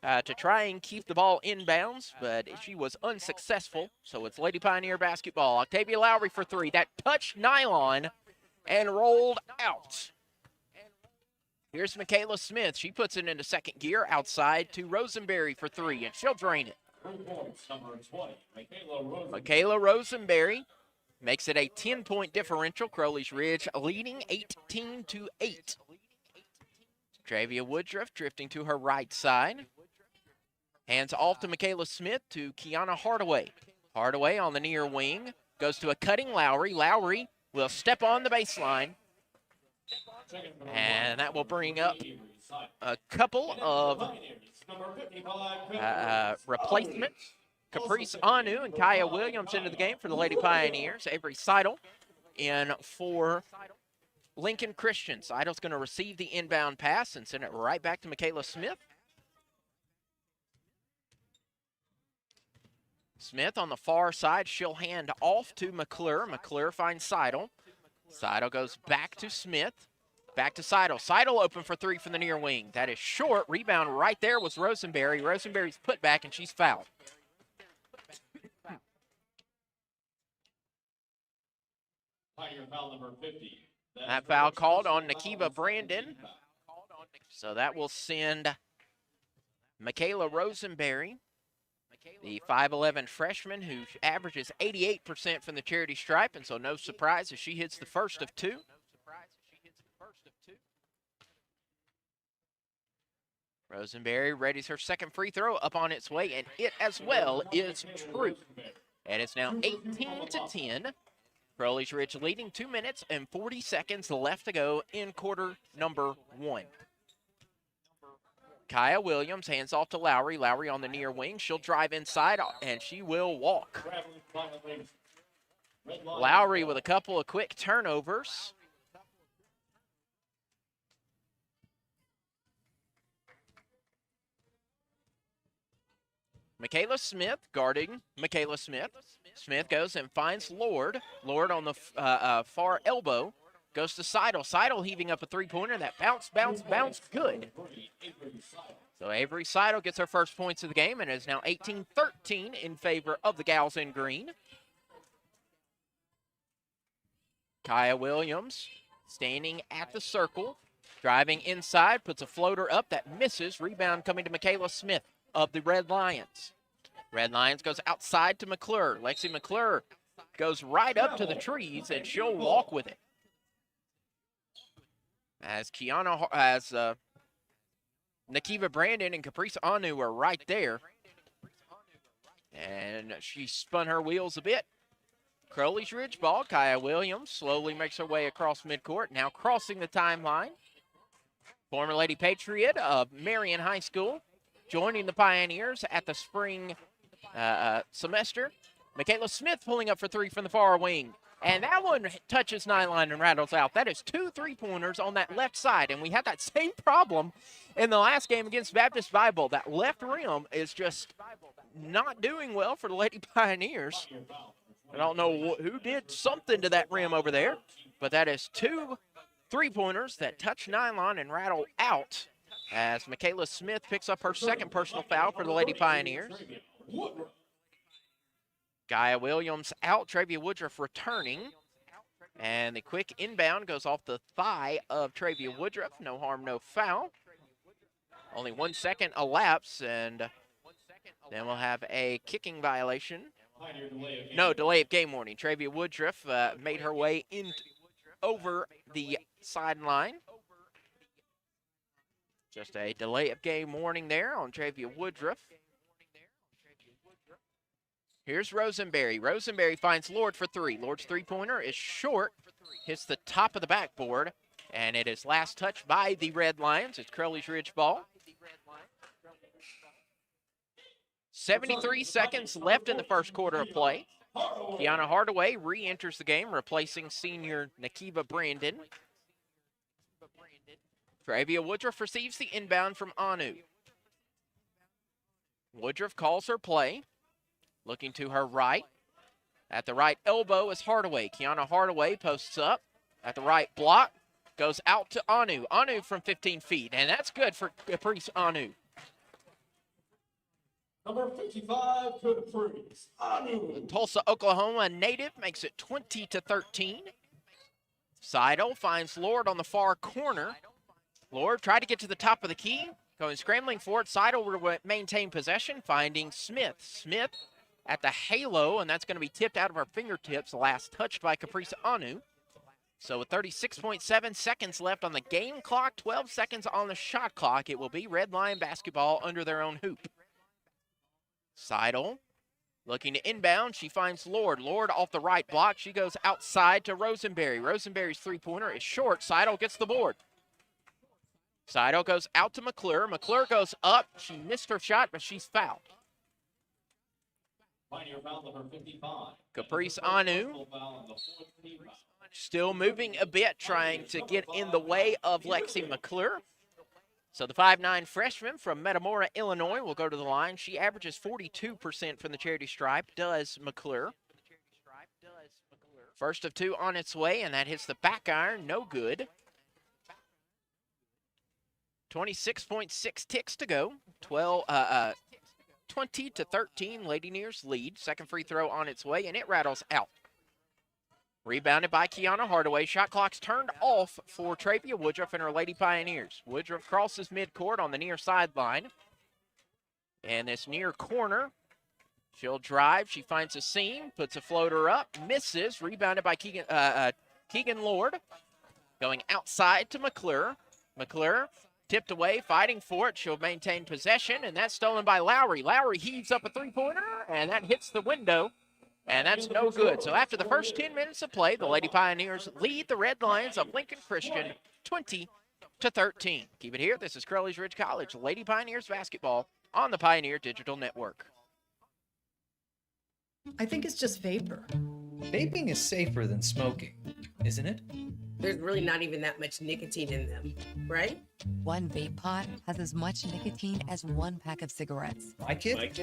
to try and keep the ball inbounds, but she was unsuccessful. So it's Lady Pioneer basketball. Octavia Lowry for 3. That touched nylon and rolled out. Here's Michaela Smith. She puts it into second gear outside to Rosenberry for 3, and she'll drain it. Michaela Rosenberry makes it a 10-point differential. Crowley's Ridge leading 18-8. Travia Woodruff drifting to her right side. Hands off to Michaela Smith to Kiana Hardaway. Hardaway on the near wing. Goes to a cutting Lowry. Lowry will step on the baseline. And that will bring up a couple of replacements. Caprice Anu and Kaya Williams into the game for the Lady Pioneers. Avery Seidel in for Lincoln Christian. Seidel's going to receive the inbound pass and send it right back to Michaela Smith. Smith on the far side. She'll hand off to McClure. McClure finds Seidel. Seidel goes back to Smith. Back to Seidel. Seidel open for 3 from the near wing. That is short. Rebound right there was Rosenberry. Rosenberry's put back, and she's fouled. Foul number 50. That foul called on Nakiba Brandon. So that will send Michaela Rosenberry, the 5'11 freshman who averages 88% from the charity stripe, and so no surprise if she hits the first of 2. Rosenberry readies her second free throw up on its way, and it as well is true. And it's now 18-10. Crowley's Ridge leading 2 minutes and 40 seconds left to go in quarter number 1. Kaya Williams hands off to Lowry. Lowry on the near wing. She'll drive inside, and she will walk. Lowry with a couple of quick turnovers. Michaela Smith guarding Michaela Smith. Smith goes and finds Lord. Lord on the far elbow. Goes to Seidel. Seidel heaving up a three-pointer. That bounce, good. So Avery Seidel gets her first points of the game, and it is now 18-13 in favor of the Gals in green. Kaya Williams standing at the circle. Driving inside, puts a floater up that misses. Rebound coming to Michaela Smith of the Red Lions. Red Lions goes outside to McClure. Lexi McClure goes right up to the trees, and she'll walk with it. As Nakiva Brandon and Caprice Anu are right there. And she spun her wheels a bit. Crowley's Ridge ball. Kaya Williams slowly makes her way across midcourt, now crossing the timeline. Former Lady Patriot of Marion High School, joining the Pioneers at the spring semester. Michaela Smith pulling up for three from the far wing. And that one touches nine-line and rattles out. That is 2 3-pointers on that left side. And we had that same problem in the last game against Baptist Bible. That left rim is just not doing well for the Lady Pioneers. I don't know who did something to that rim over there, but that is 2 3-pointers that touch nine-line and rattle out as Michaela Smith picks up her second personal foul for the Lady Pioneers. Gaia Williams out, Travia Woodruff returning. And the quick inbound goes off the thigh of Travia Woodruff. No harm, no foul. Only 1 second elapse, and then we'll have a kicking violation. No, delay of game warning. Travia Woodruff made her way over the sideline. Just a delay of game warning there on Travia Woodruff. Here's Rosenberry. Rosenberry finds Lord for three. Lord's three-pointer is short, hits the top of the backboard, and it is last touched by the Red Lions. It's Crowley's Ridge ball. 73 seconds left in the first quarter of play. Kiana Hardaway re-enters the game, replacing senior Nakiva Brandon. Travia Woodruff receives the inbound from Anu. Woodruff calls her play. Looking to her right. At the right elbow is Hardaway. Kiana Hardaway posts up. At the right block. Goes out to Anu. Anu from 15 feet. And that's good for Caprice Anu. Number 55, Caprice Anu. The Tulsa, Oklahoma native makes it 20-13. Seidel finds Lord on the far corner. Lord tried to get to the top of the key. Going scrambling for it. Seidel will maintain possession, finding Smith. Smith at the halo, and that's going to be tipped out of our fingertips, last touched by Caprice Anu. So with 36.7 seconds left on the game clock, 12 seconds on the shot clock, it will be Red Lion basketball under their own hoop. Seidel looking to inbound. She finds Lord. Lord off the right block. She goes outside to Rosenberry. Rosenberry's three-pointer is short. Seidel gets the board. Seidel goes out to McClure. McClure goes up. She missed her shot, but she's fouled. Caprice Anu still moving a bit, trying to get in the way of Lexi McClure. So the 5'9" freshman from Metamora, Illinois will go to the line. She averages 42% from the charity stripe, does McClure. First of two on its way, and that hits the back iron, no good. 26.6 ticks to go. 20-13, Lady Nears lead. Second free throw on its way, and it rattles out. Rebounded by Kiana Hardaway. Shot clock's turned off for Travia Woodruff and her Lady Pioneers. Woodruff crosses midcourt on the near sideline. And this near corner, she'll drive. She finds a seam, puts a floater up, misses. Rebounded by Keegan Lord. Going outside to McClure. McClure tipped away, fighting for it. She'll maintain possession, and that's stolen by Lowry. Lowry heaves up a three-pointer, and that hits the window, and that's no good. So after the first 10 minutes of play, the Lady Pioneers lead the Red Lions of Lincoln Christian 20-13. Keep it here. This is Crowley's Ridge College Lady Pioneers basketball on the Pioneer Digital Network. I think it's just vapor. Vaping is safer than smoking, isn't it? There's really not even that much nicotine in them, right? One vape pod has as much nicotine as one pack of cigarettes. My kid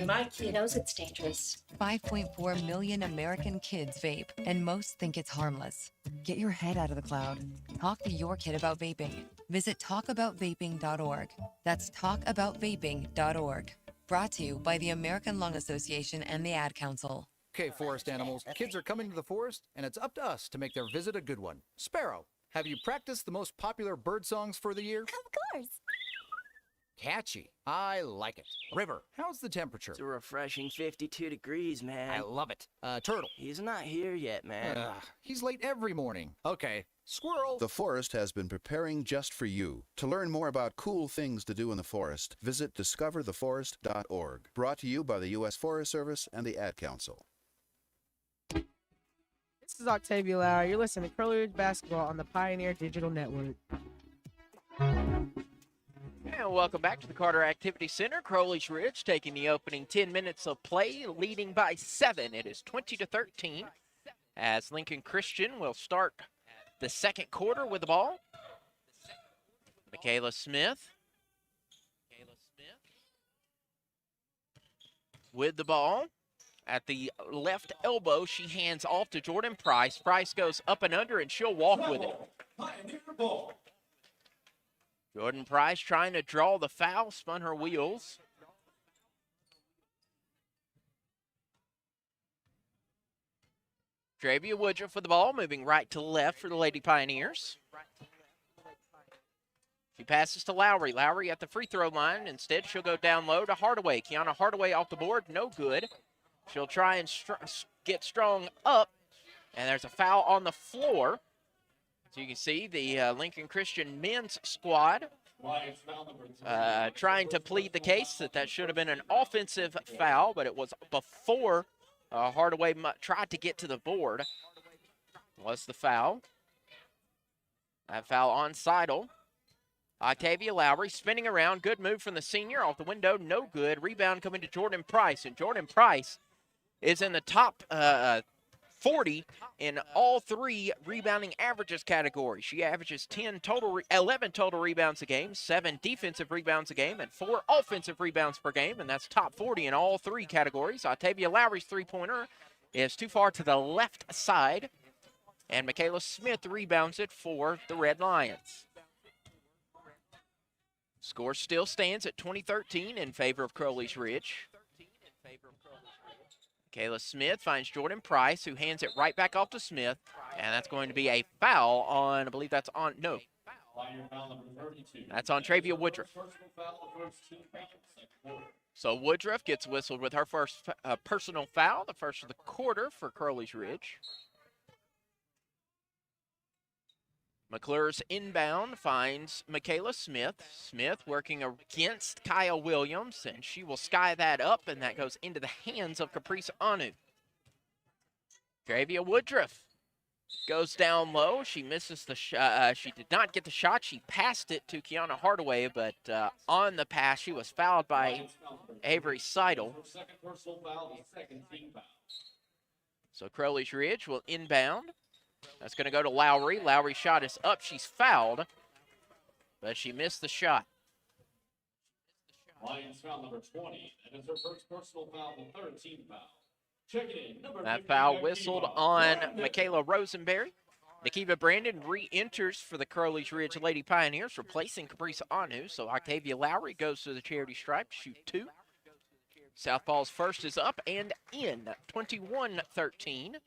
knows it's dangerous. 5.4 million American kids vape, and most think it's harmless. Get your head out of the cloud. Talk to your kid about vaping. Visit talkaboutvaping.org. That's talkaboutvaping.org. Brought to you by the American Lung Association and the Ad Council. Okay, forest animals, kids are coming to the forest, and it's up to us to make their visit a good one. Sparrow, have you practiced the most popular bird songs for the year? Of course. Catchy. I like it. River, how's the temperature? It's a refreshing 52 degrees, man. I love it. Turtle. He's not here yet, man. He's late every morning. Okay. Squirrel. The forest has been preparing just for you. To learn more about cool things to do in the forest, visit discovertheforest.org. Brought to you by the U.S. Forest Service and the Ad Council. This is Octavia Lauer. You're listening to Crowley Ridge Basketball on the Pioneer Digital Network. And welcome back to the Carter Activity Center. Crowley's Ridge taking the opening 10 minutes of play, leading by 7. It is 20-13 as Lincoln Christian will start the second quarter with the ball. Michaela Smith with the ball. At the left elbow, she hands off to Jordan Price. Price goes up and under, and she'll walk with it. Jordan Price trying to draw the foul, spun her wheels. Travia Woodruff with the ball, moving right to left for the Lady Pioneers. She passes to Lowry. Lowry at the free throw line. Instead, she'll go down low to Hardaway. Kiana Hardaway off the board, no good. She'll try and get strong up, and there's a foul on the floor. So you can see the Lincoln Christian men's squad trying to plead the case that should have been an offensive foul, but it was before Hardaway tried to get to the board. Was the foul. That foul on Seidel. Octavia Lowry spinning around. Good move from the senior. Off the window, no good. Rebound coming to Jordan Price, and Jordan Price is in the top 40 in all 3 rebounding averages categories. She averages 11 total rebounds a game, 7 defensive rebounds a game, and 4 offensive rebounds per game, and that's top 40 in all 3 categories. Octavia Lowry's three-pointer is too far to the left side, and Michaela Smith rebounds it for the Red Lions. Score still stands at 20-13 in favor of Crowley's Ridge. Kayla Smith finds Jordan Price, who hands it right back off to Smith, and that's going to be a foul on, I believe that's on, no. That's on Travia Woodruff. So Woodruff gets whistled with her first personal foul, the first of the quarter for Crowley's Ridge. McClure's inbound finds Michaela Smith. Smith working against Kyle Williams, and she will sky that up, and that goes into the hands of Caprice Anu. Travia Woodruff goes down low. She misses the shot. She did not get the shot. She passed it to Kiana Hardaway, but on the pass, she was fouled by Avery Seidel. So Crowley's Ridge will inbound. That's going to go to Lowry. Lowry's shot is up. She's fouled, but she missed the shot. Lions foul number 20. That is her first personal foul, the 3rd team foul. Check it in. That foul whistled on Michaela Rosenberry. Nakiva Brandon re-enters for the Crowley's Ridge Lady Pioneers, replacing Caprice Anu. So Octavia Lowry goes to the charity stripe, shoot 2. Southpaw's first is up and in, 21-13.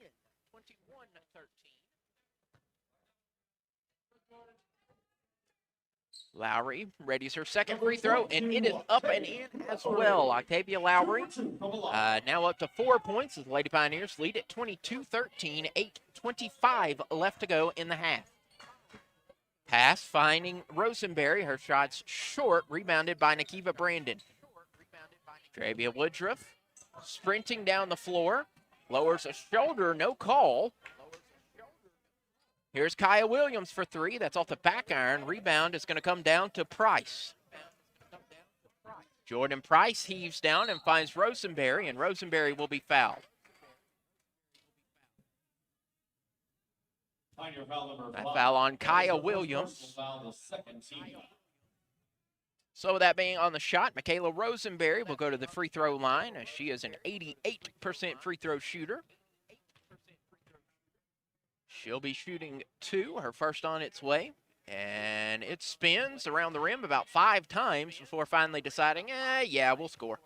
Lowry readies her second free throw, and it is up and in as well. Octavia Lowry now up to 4 points as the Lady Pioneers lead at 22-13, 8:25 left to go in the half. Pass finding Rosenberry. Her shot's short, rebounded by Nakiva Brandon. Travia Woodruff sprinting down the floor, lowers a shoulder, no call. Here's Kaya Williams for 3. That's off the back iron. Rebound is going to come down to Price. Jordan Price heaves down and finds Rosenberry, and Rosenberry will be fouled. That foul on Kaya Williams. So with that being on the shot, Michaela Rosenberry will go to the free throw line as she is an 88% free throw shooter. She'll be shooting 2, her first on its way, and it spins around the rim about 5 times before finally deciding, yeah, we'll score.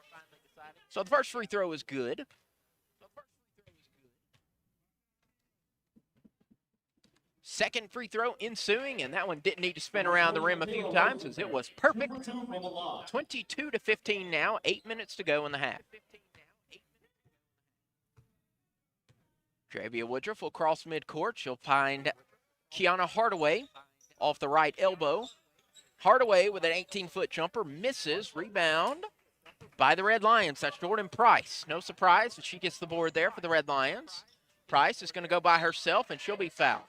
So the first free throw is good. Second free throw ensuing, and that one didn't need to spin around the rim a few times as it was perfect. 22-15 now, 8 minutes to go in the half. Travia Woodruff will cross midcourt. She'll find Kiana Hardaway off the right elbow. Hardaway with an 18-foot jumper misses. Rebound by the Red Lions. That's Jordan Price. No surprise that she gets the board there for the Red Lions. Price is going to go by herself, and she'll be fouled.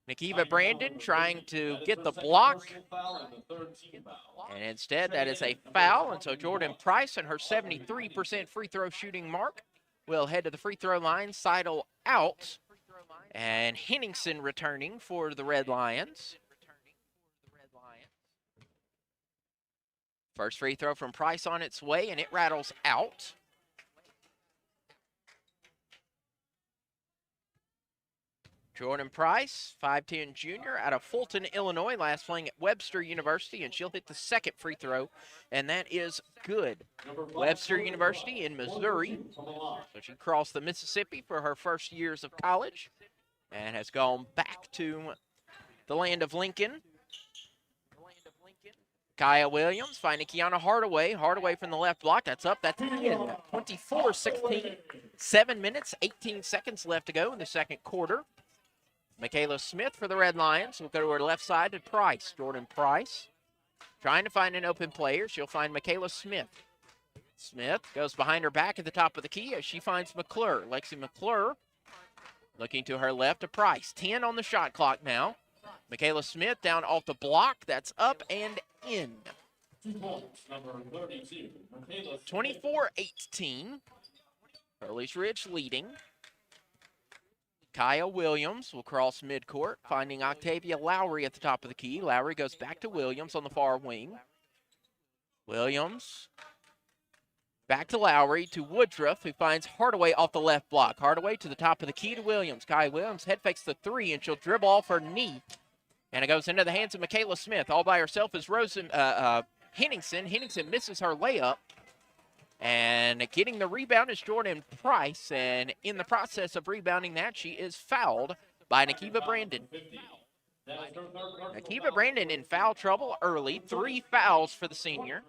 Nikiva Brandon trying to get the block, and instead that is a foul, and so Jordan Price and her 73% free throw shooting mark will head to the free throw line. Seidel out, and Henningsen returning for the Red Lions. First free throw from Price on its way, and it rattles out. Jordan Price, 5'10 junior out of Fulton, Illinois, last playing at Webster University, and she'll hit the second free throw, and that is good. Webster University in Missouri, so she crossed the Mississippi for her first years of college and has gone back to the land of Lincoln. Kaya Williams finding Kiana Hardaway. Hardaway from the left block. That's up. That's in. 24-16. 7 minutes, 18 seconds left to go in the second quarter. Michaela Smith for the Red Lions. We'll go to her left side to Price. Jordan Price trying to find an open player. She'll find Michaela Smith. Smith goes behind her back at the top of the key as she finds McClure. Lexi McClure looking to her left to Price. 10 on the shot clock now. Michaela Smith down off the block. That's up and in. 24-18. Crowley's Ridge leading. Kaya Williams will cross midcourt, finding Octavia Lowry at the top of the key. Lowry goes back to Williams on the far wing. Williams back to Lowry to Woodruff, who finds Hardaway off the left block. Hardaway to the top of the key to Williams. Kaya Williams head fakes the three, and she'll dribble off her knee. And it goes into the hands of Michaela Smith. All by herself is Henningsen. Henningsen misses her layup. And getting the rebound is Jordan Price. And in the process of rebounding that, she is fouled by Nikiva Brandon. Nikiva Brandon in foul trouble early. 3 fouls for the senior.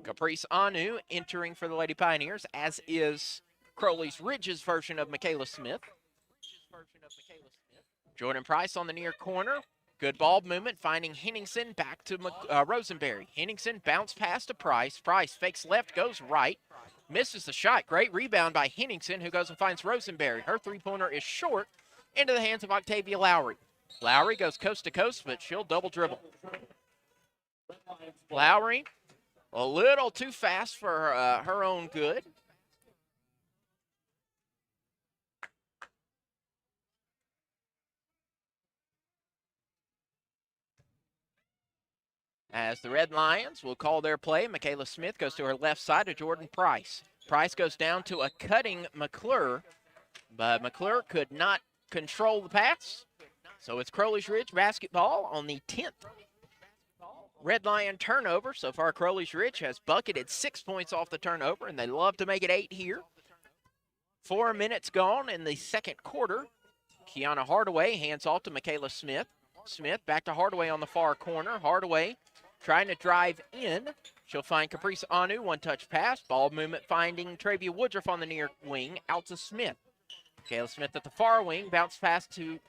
Caprice Anu entering for the Lady Pioneers, as is Crowley's Ridge's version of Michaela Smith. Jordan Price on the near corner. Good ball movement, finding Henningsen back to Rosenberry. Henningsen bounce pass to Price. Price fakes left, goes right. Misses the shot. Great rebound by Henningsen, who goes and finds Rosenberry. Her three-pointer is short into the hands of Octavia Lowry. Lowry goes coast to coast, but she'll double dribble. Lowry, a little too fast for her own good. As the Red Lions will call their play, Michaela Smith goes to her left side to Jordan Price. Price goes down to a cutting McClure, but McClure could not control the pass. So it's Crowley's Ridge basketball on the 10th Red Lion turnover. So far, Crowley's Ridge has bucketed 6 points off the turnover, and they love to make it 8 here. 4 minutes gone in the second quarter. Kiana Hardaway hands off to Michaela Smith. Smith back to Hardaway on the far corner. Hardaway trying to drive in. She'll find Caprice Anu, one-touch pass. Ball movement finding Travia Woodruff on the near wing, out to Smith. Michaela Smith at the far wing, bounce pass to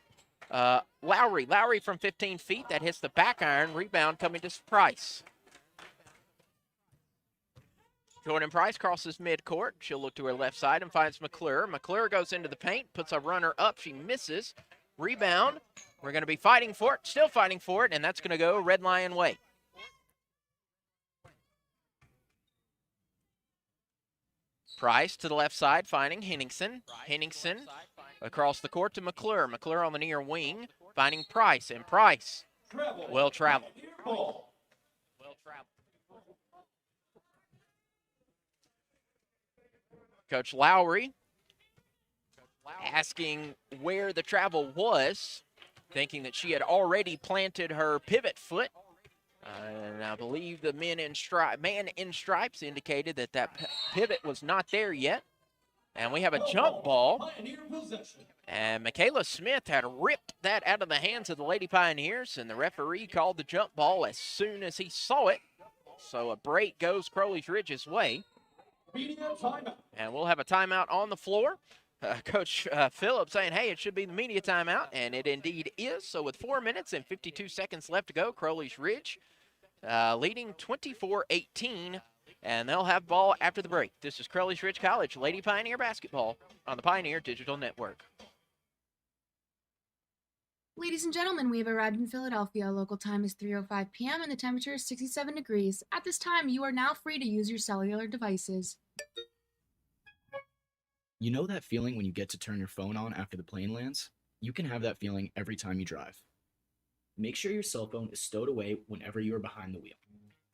Lowry. Lowry from 15 feet, that hits the back iron. Rebound coming to Price. Jordan Price crosses midcourt. She'll look to her left side and finds McClure. McClure goes into the paint, puts a runner up. She misses. Rebound. We're going to be fighting for it, still fighting for it, and that's going to go Red Lion way. Price to the left side, finding Henningsen. Henningsen across the court to McClure. McClure on the near wing, finding Price, and Price well traveled. Coach Lowry asking where the travel was, thinking that she had already planted her pivot foot. And I believe the man in stripes indicated that pivot was not there yet. And we have a jump ball. Pioneer possession. And Michaela Smith had ripped that out of the hands of the Lady Pioneers, and the referee called the jump ball as soon as he saw it. So a break goes Crowley's Ridge's way. Media timeout. And we'll have a timeout on the floor. Coach Phillips saying, hey, it should be the media timeout, and it indeed is. So with 4 minutes and 52 seconds left to go, Crowley's Ridge leading 24-18, and they'll have ball after the break. This is Crowley's Ridge College Lady Pioneer basketball on the Pioneer Digital Network. Ladies and gentlemen, we have arrived in Philadelphia. Local time is 3:05 p.m. and the temperature is 67 degrees. At this time, you are now free to use your cellular devices. You know that feeling when you get to turn your phone on after the plane lands? You can have that feeling every time you drive. Make sure your cell phone is stowed away whenever you are behind the wheel.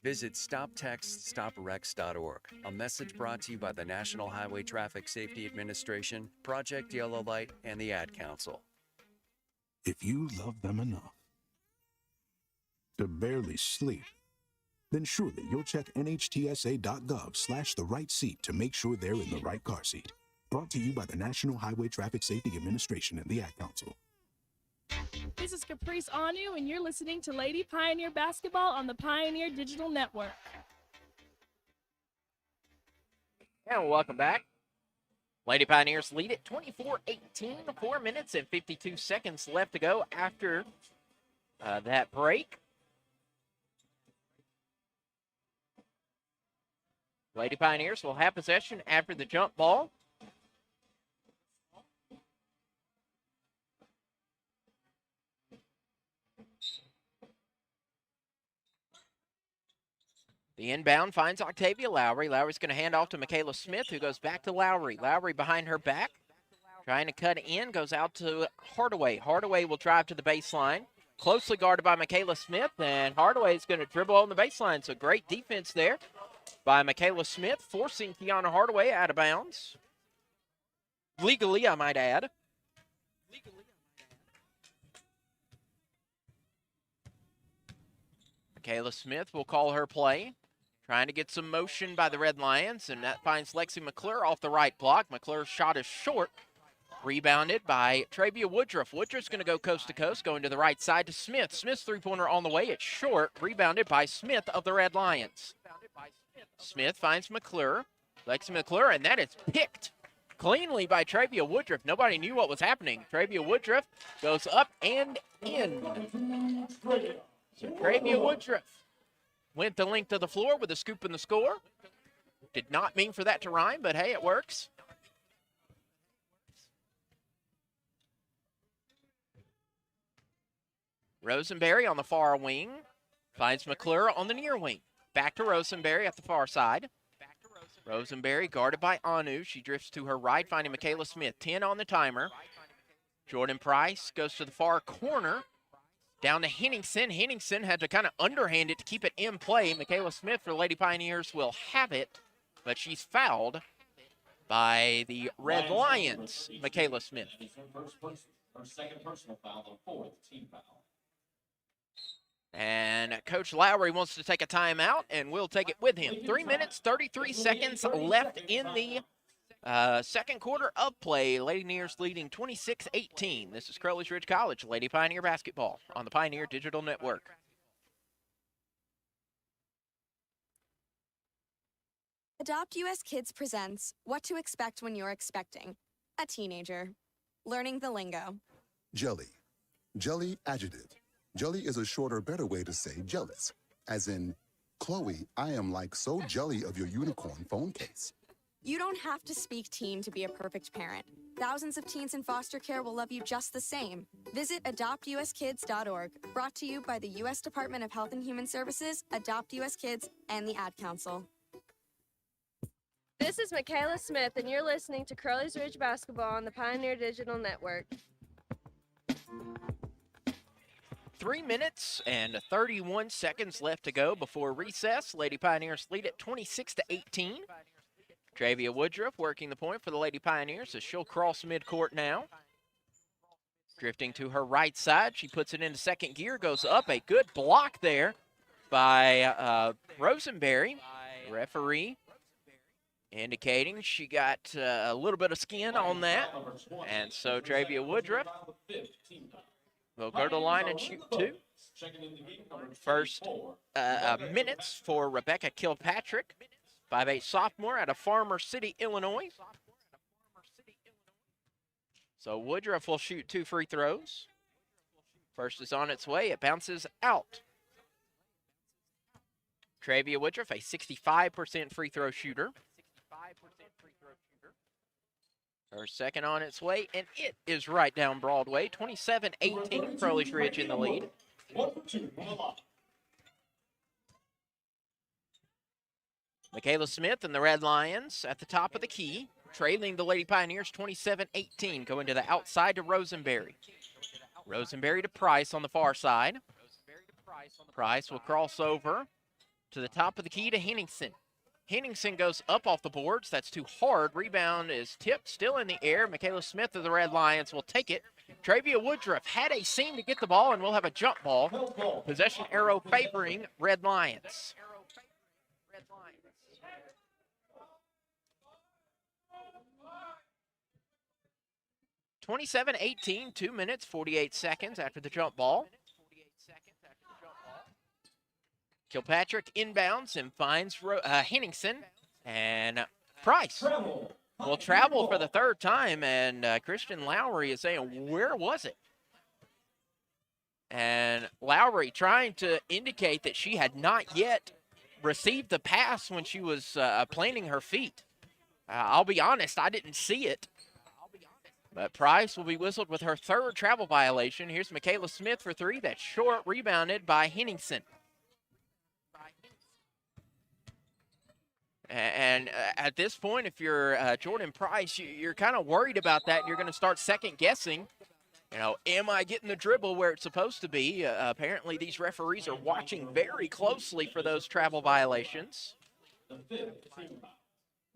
Visit StopTextStopWrecks.org, a message brought to you by the National Highway Traffic Safety Administration, Project Yellow Light, and the Ad Council. If you love them enough to barely sleep, then surely you'll check nhtsa.gov/the right seat to make sure they're in the right car seat. Brought to you by the National Highway Traffic Safety Administration and the Ad Council. This is Caprice Anu, and you're listening to Lady Pioneer Basketball on the Pioneer Digital Network. And welcome back. Lady Pioneers lead it 24-18, 4 minutes and 52 seconds left to go after that break. Lady Pioneers will have possession after the jump ball. The inbound finds Octavia Lowry. Lowry's going to hand off to Michaela Smith, who goes back to Lowry. Lowry behind her back, trying to cut in, goes out to Hardaway. Hardaway will drive to the baseline. Closely guarded by Michaela Smith, and Hardaway is going to dribble on the baseline. So great defense there by Michaela Smith, forcing Kiana Hardaway out of bounds. Legally, I might add. Michaela Smith will call her play. Trying to get some motion by the Red Lions, and that finds Lexi McClure off the right block. McClure's shot is short. Rebounded by Travia Woodruff. Woodruff's going to go coast to coast, going to the right side to Smith. Smith's three-pointer on the way. It's short. Rebounded by Smith of the Red Lions. Smith finds McClure. Lexi McClure, and that is picked cleanly by Travia Woodruff. Nobody knew what was happening. Travia Woodruff goes up and in. So Travia Woodruff went the length of the floor with a scoop and the score. Did not mean for that to rhyme, but hey, it works. Rosenberry on the far wing finds McClure on the near wing. Back to Rosenberry at the far side. Rosenberry guarded by Anu. She drifts to her right, finding Michaela Smith. 10 on the timer. Jordan Price goes to the far corner. Down to Henningsen. Henningsen had to kind of underhand it to keep it in play. Michaela Smith for Lady Pioneers will have it, but she's fouled by the Red Lions, Michaela Smith. Her second personal foul, the fourth team foul. And Coach Lowry wants to take a timeout, and we'll take it with him. 3 minutes, 33 seconds left in the second quarter of play. Lady Pioneers leading 26-18. This is Crowley's Ridge College Lady Pioneer basketball on the Pioneer Digital Network. Adopt US Kids presents What to Expect When You're Expecting a Teenager. Learning the lingo. Jelly. Jelly adjective. Jelly is a shorter, better way to say jealous. As in, Chloe, I am like so jelly of your unicorn phone case. You don't have to speak teen to be a perfect parent. Thousands of teens in foster care will love you just the same. Visit adoptuskids.org. Brought to you by the U.S. Department of Health and Human Services, Adopt US Kids, and the Ad Council. This is Michaela Smith, and you're listening to Crowley's Ridge Basketball on the Pioneer Digital Network. 3 minutes and 31 seconds left to go before recess. Lady Pioneers lead at 26-18. Travia Woodruff working the point for the Lady Pioneers as she'll cross midcourt now. Drifting to her right side, she puts it into second gear, goes up. A good block there by Rosenberry. Referee indicating she got a little bit of skin on that. And so Travia Woodruff will go to the line and shoot 2. First minutes for Rebecca Kilpatrick, 5'8" sophomore out of Farmer City, Illinois. So Woodruff will shoot 2 free throws. First is on its way. It bounces out. Travia Woodruff, a 65% free throw shooter. Her second on its way, and it is right down Broadway. 27-18, Crowley's Ridge in the lead. Michaela Smith and the Red Lions at the top of the key, trailing the Lady Pioneers 27-18, going to the outside to Rosenberry. Rosenberry to Price on the far side. Price will cross over to the top of the key to Henningsen. Henningsen goes up off the boards. That's too hard. Rebound is tipped, still in the air. Michaela Smith of the Red Lions will take it. Travia Woodruff had a seam to get the ball, and we'll have a jump ball. Possession arrow favoring Red Lions. 27-18, 2 minutes, 48 seconds after the jump ball. Kilpatrick inbounds and finds Henningsen, and Price will travel for the third time, and Christian Lowry is saying, where was it? And Lowry trying to indicate that she had not yet received the pass when she was planting her feet. I'll be honest, I didn't see it. But Price will be whistled with her third travel violation. Here's Michaela Smith for 3. That's short, rebounded by Henningsen. And at this point, if you're Jordan Price, you're kind of worried about that. You're going to start second guessing. You know, am I getting the dribble where it's supposed to be? Apparently, these referees are watching very closely for those travel violations.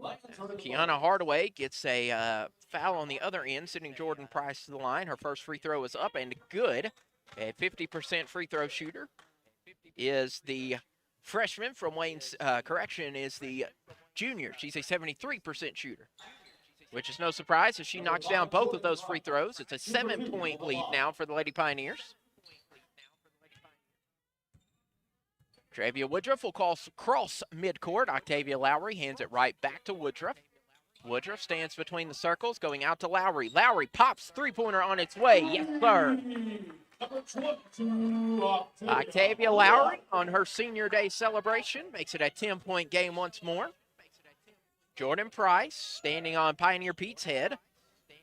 Kiana Hardaway gets a foul on the other end, sending Jordan Price to the line. Her first free throw is up and good. A 50% free throw shooter is the freshman from Wayne's correction is the junior. She's a 73% shooter, which is no surprise as she knocks down both of those free throws. It's a 7-point lead now for the Lady Pioneers. Travia Woodruff will cross midcourt. Octavia Lowry hands it right back to Woodruff. Woodruff stands between the circles, going out to Lowry. Lowry pops three-pointer on its way. Yes, sir. Octavia Lowry on her senior day celebration makes it a 10-point game once more. Jordan Price standing on Pioneer Pete's head.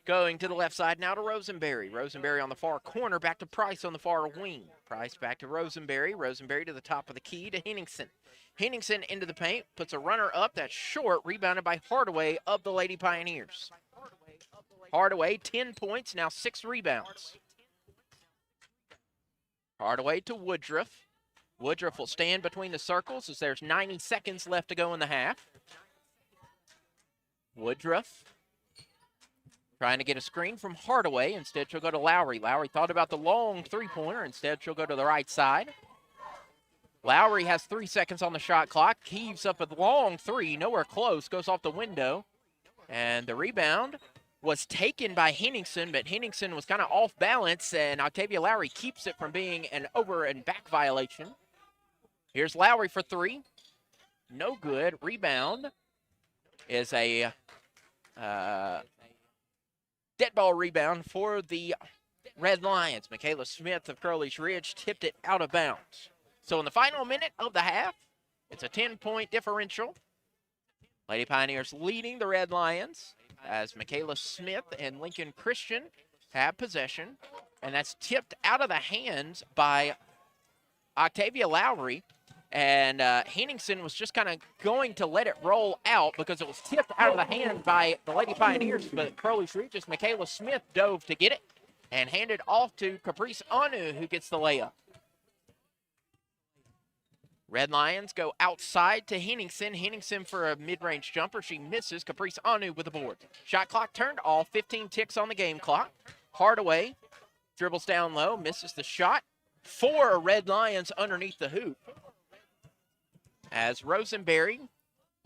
Going to the left side now to Rosenberry. Rosenberry on the far corner, back to Price on the far wing. Price back to Rosenberry. Rosenberry to the top of the key to Henningsen. Henningsen into the paint, puts a runner up. That's short, rebounded by Hardaway of the Lady Pioneers. Hardaway, 10 points, now 6 rebounds. Hardaway to Woodruff. Woodruff will stand between the circles as there's 90 seconds left to go in the half. Woodruff trying to get a screen from Hardaway. Instead, she'll go to Lowry. Lowry thought about the long three-pointer. Instead, she'll go to the right side. Lowry has 3 seconds on the shot clock. Heaves up a long three. Nowhere close. Goes off the window. And the rebound was taken by Henningsen, but Henningsen was kind of off balance, and Octavia Lowry keeps it from being an over and back violation. Here's Lowry for 3. No good. Rebound is a dead ball rebound for the Red Lions. Michaela Smith of Crowley's Ridge tipped it out of bounds. So in the final minute of the half, it's a 10-point differential. Lady Pioneers leading the Red Lions as Michaela Smith and Lincoln Christian have possession. And that's tipped out of the hands by Octavia Lowry. And Henningsen was just kind of going to let it roll out because it was tipped out of the hand by the Lady Pioneers. But Crowley's Regis, Michaela Smith dove to get it and handed off to Caprice Anu, who gets the layup. Red Lions go outside to Henningsen. Henningsen for a mid-range jumper. She misses. Caprice Anu with the board. Shot clock turned off. 15 ticks on the game clock. Hardaway dribbles down low, misses the shot. 4 Red Lions underneath the hoop. As Rosenberry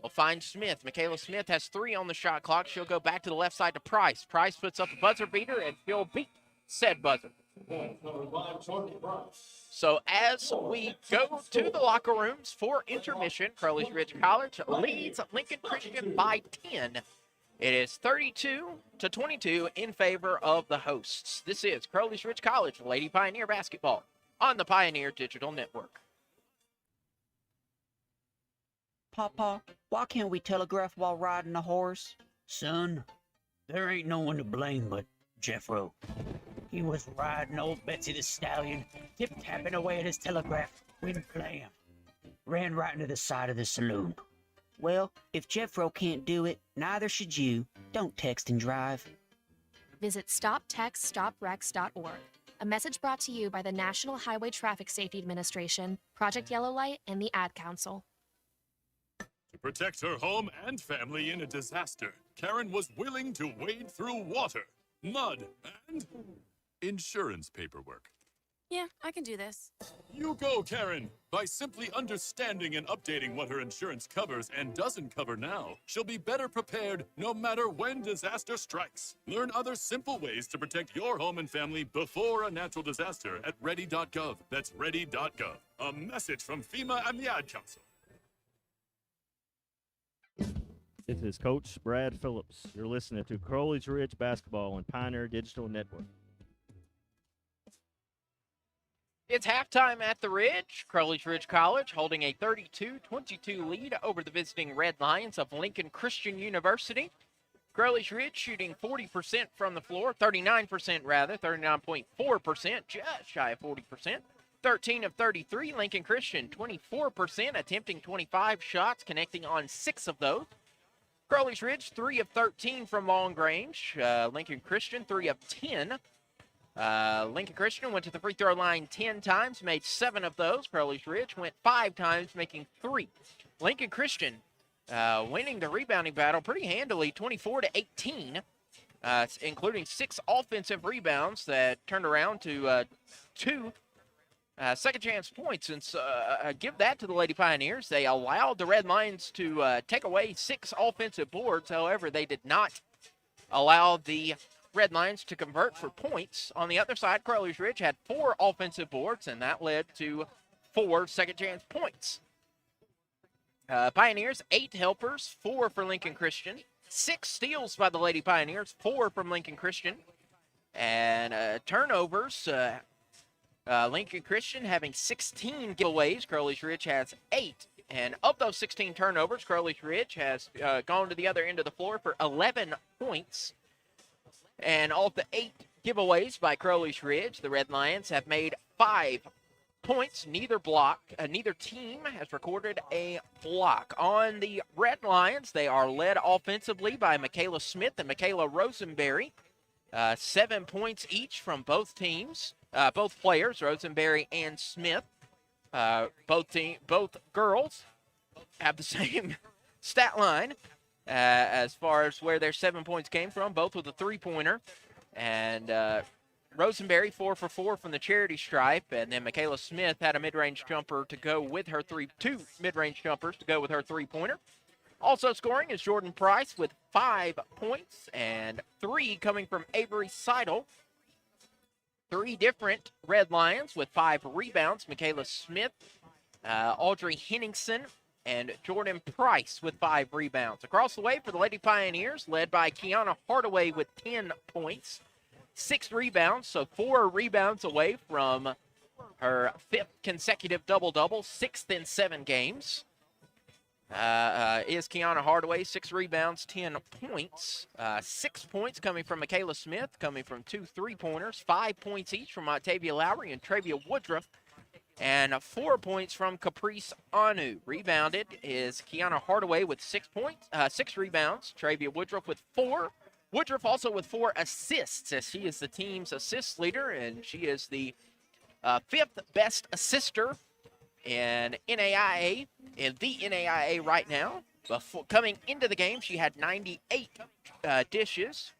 will find Smith. Michaela Smith has 3 on the shot clock. She'll go back to the left side to Price. Price puts up a buzzer beater, and she'll beat said buzzer. So as we go to the locker rooms for intermission, Crowley's Ridge College leads Lincoln Christian by 10. It is 32-22 in favor of the hosts. This is Crowley's Ridge College Lady Pioneer basketball on the Pioneer Digital Network. Papa, why can't we telegraph while riding a horse? Son, there ain't no one to blame but Jeffro. He was riding old Betsy the Stallion, tip-tapping away at his telegraph, when blam, ran right into the side of the saloon. Well, if Jeffro can't do it, neither should you. Don't text and drive. Visit StopTextStopWrecks.org. A message brought to you by the National Highway Traffic Safety Administration, Project Yellow Light, and the Ad Council. To protect her home and family in a disaster, Karen was willing to wade through water, mud, and insurance paperwork. Yeah, I can do this. You go, Karen! By simply understanding and updating what her insurance covers and doesn't cover now, she'll be better prepared no matter when disaster strikes. Learn other simple ways to protect your home and family before a natural disaster at ready.gov. That's ready.gov. A message from FEMA and the Ad Council. This is Coach Brad Phillips. You're listening to Crowley's Ridge Basketball on Pioneer Digital Network. It's halftime at the Ridge. Crowley's Ridge College holding a 32-22 lead over the visiting Red Lions of Lincoln Christian University. Crowley's Ridge shooting 40% from the floor, 39% rather, 39.4%, just shy of 40%. 13 of 33, Lincoln Christian 24%, attempting 25 shots, connecting on 6 of those. Crowley's Ridge 3 of 13 from long range. Lincoln Christian 3 of 10. Lincoln Christian went to the free throw line 10 times, made 7 of those. Crowley's Ridge went 5 times, making 3. Lincoln Christian winning the rebounding battle pretty handily, 24-18, including 6 offensive rebounds that turned around to 2 second chance points. And so, give that to the Lady Pioneers. They allowed the Red Lions to take away 6 offensive boards. However, they did not allow the Red Lions to convert for points. On the other side, Crowley's Ridge had 4 offensive boards, and that led to 4 second chance points. Pioneers, 8 helpers, 4 for Lincoln Christian. 6 steals by the Lady Pioneers, 4 from Lincoln Christian. And turnovers, Lincoln Christian having 16 giveaways. Crowley's Ridge has 8. And of those 16 turnovers, Crowley's Ridge has gone to the other end of the floor for 11 points. And of the 8 giveaways by Crowley's Ridge, the Red Lions have made 5 points. Neither team has recorded a block. On the Red Lions, they are led offensively by Michaela Smith and Michaela Rosenberry. 7 points each from both teams, both players, Rosenberry and Smith. Both girls have the same stat line as far as where their 7 points came from, both with a 3-pointer. And Rosenberry 4 for 4 from the charity stripe, and then Michaela Smith had a mid-range jumper to go with her 2 mid-range jumpers to go with her 3-pointer. Also scoring is Jordan Price with 5 points and 3 coming from Avery Seidel. 3 different Red Lions with 5 rebounds. Michaela Smith, Audrey Henningsen, and Jordan Price with 5 rebounds. Across the way for the Lady Pioneers, led by Kiana Hardaway with 10 points, 6 rebounds, so 4 rebounds away from her 5th consecutive double-double, 6th in 7 games. Is Kiana Hardaway, 6 rebounds, 10 points. 6 points coming from Michaela Smith, coming from 2 3-pointers, 5 points each from Octavia Lowry and Travia Woodruff, and 4 points from Caprice Anu. Rebounded is Kiana Hardaway with 6 points, 6 rebounds. Travia Woodruff with 4. Woodruff also with 4 assists, as she is the team's assist leader, and she is the 5th best assister in NAIA, right now. Before coming into the game, she had 98 dishes,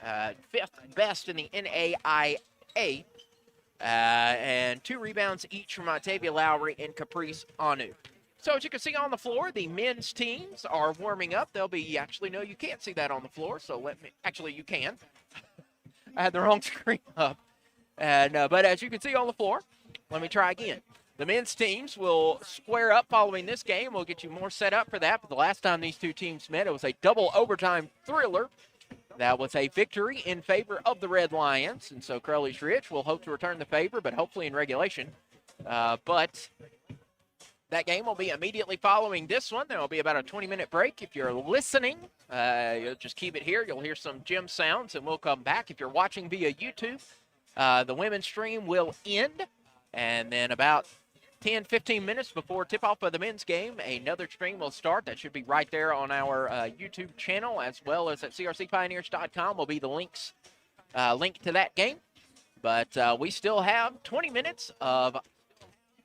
5th best in the NAIA, and 2 rebounds each from Octavia Lowry and Caprice Anu. So as you can see on the floor, the men's teams are warming up. They'll be, actually, no, you can't see that on the floor, so actually you can. I had the wrong screen up. And but as you can see on the floor, let me try again. The men's teams will square up following this game. We'll get you more set up for that. But the last time these two teams met, it was a double overtime thriller. That was a victory in favor of the Red Lions. And so Crowley's Ridge will hope to return the favor, but hopefully in regulation. But that game will be immediately following this one. There will be about a 20-minute break. If you're listening, you'll just keep it here. You'll hear some gym sounds, and we'll come back. If you're watching via YouTube, the women's stream will end. And then about 10, 15 minutes before tip-off of the men's game, another stream will start. That should be right there on our YouTube channel, as well as at crcpioneers.com will be the link to that game. But we still have 20 minutes of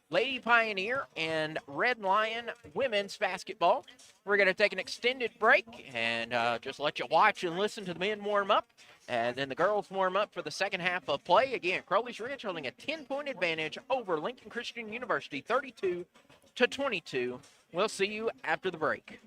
Lady Pioneer and Red Lion women's basketball. We're going to take an extended break and just let you watch and listen to the men warm up. And then the girls warm up for the second half of play. Again, Crowley's Ridge holding a 10-point advantage over Lincoln Christian University, 32-22. We'll see you after the break.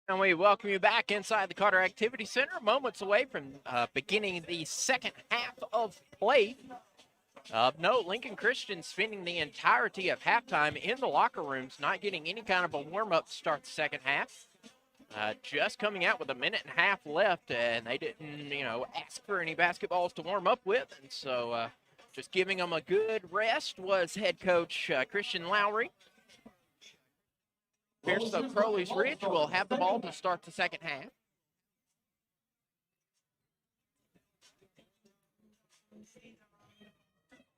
And we welcome you back inside the Carter Activity Center, moments away from beginning the second half of play. Of note, Lincoln Christian spending the entirety of halftime in the locker rooms, not getting any kind of a warm-up to start the second half. Just coming out with a minute and a half left, and they didn't, ask for any basketballs to warm up with. And so just giving them a good rest was head coach Christian Lowry. Here's the Crowley's Ridge will have the ball to start the second half.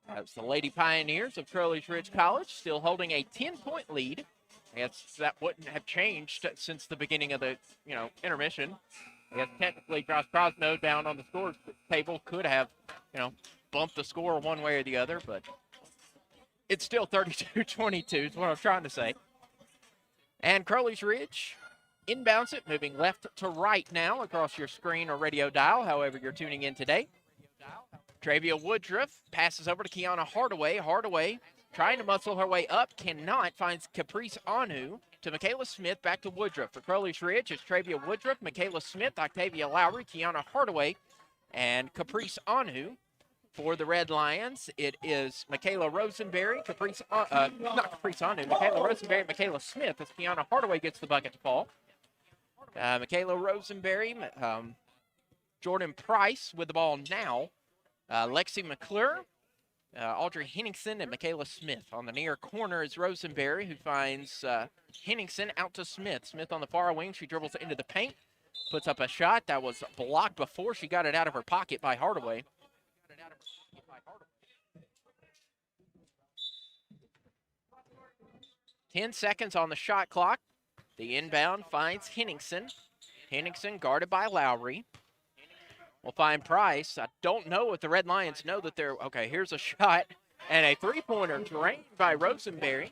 That's the Lady Pioneers of Crowley's Ridge College, still holding a 10-point lead. I guess that wouldn't have changed since the beginning of the, intermission. I guess technically Josh Crosno down on the score table could have, bumped the score one way or the other, but it's still 32-22 is what I'm trying to say. And Crowley's Ridge inbounds it, moving left to right now across your screen or radio dial, however you're tuning in today. Travia Woodruff passes over to Kiana Hardaway. Hardaway trying to muscle her way up, cannot, finds Caprice Anu to Michaela Smith, back to Woodruff. For Crowley's Ridge, it's Travia Woodruff, Michaela Smith, Octavia Lowry, Kiana Hardaway, and Caprice Anu. For the Red Lions, it is Michaela Rosenberry, not Caprice Anu, Michaela Rosenberry, Michaela Smith, as Kiana Hardaway gets the bucket to fall. Michaela Rosenberry, Jordan Price with the ball now. Lexi McClure, Audrey Henningsen, and Michaela Smith. On the near corner is Rosenberry, who finds Henningsen out to Smith. Smith on the far wing, she dribbles into the paint, puts up a shot that was blocked before she got it out of her pocket by Hardaway. 10 seconds on the shot clock. The inbound finds Henningsen. Henningsen guarded by Lowry. We'll find Price. I don't know if the Red Lions know that they're, okay, here's a shot and a three-pointer drained by Rosenberry.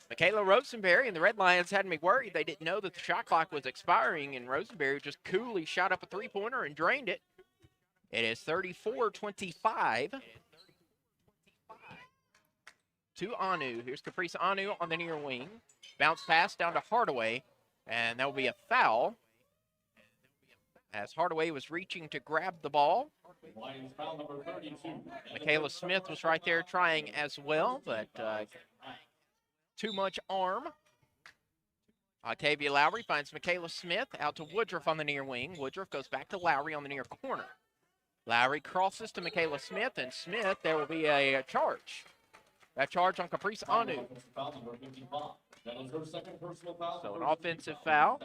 Michaela Rosenberry, and the Red Lions had me worried. They didn't know that the shot clock was expiring, and Rosenberry just coolly shot up a three-pointer and drained it. It is 34-25 to Anu. Here's Caprice Anu on the near wing. Bounce pass down to Hardaway, and that will be a foul as Hardaway was reaching to grab the ball. Michaela Smith was right there trying as well, but too much arm. Octavia Lowry finds Michaela Smith out to Woodruff on the near wing. Woodruff goes back to Lowry on the near corner. Lowry crosses to Michaela Smith, and Smith, there will be a charge. That charge on Caprice Anu. So an offensive foul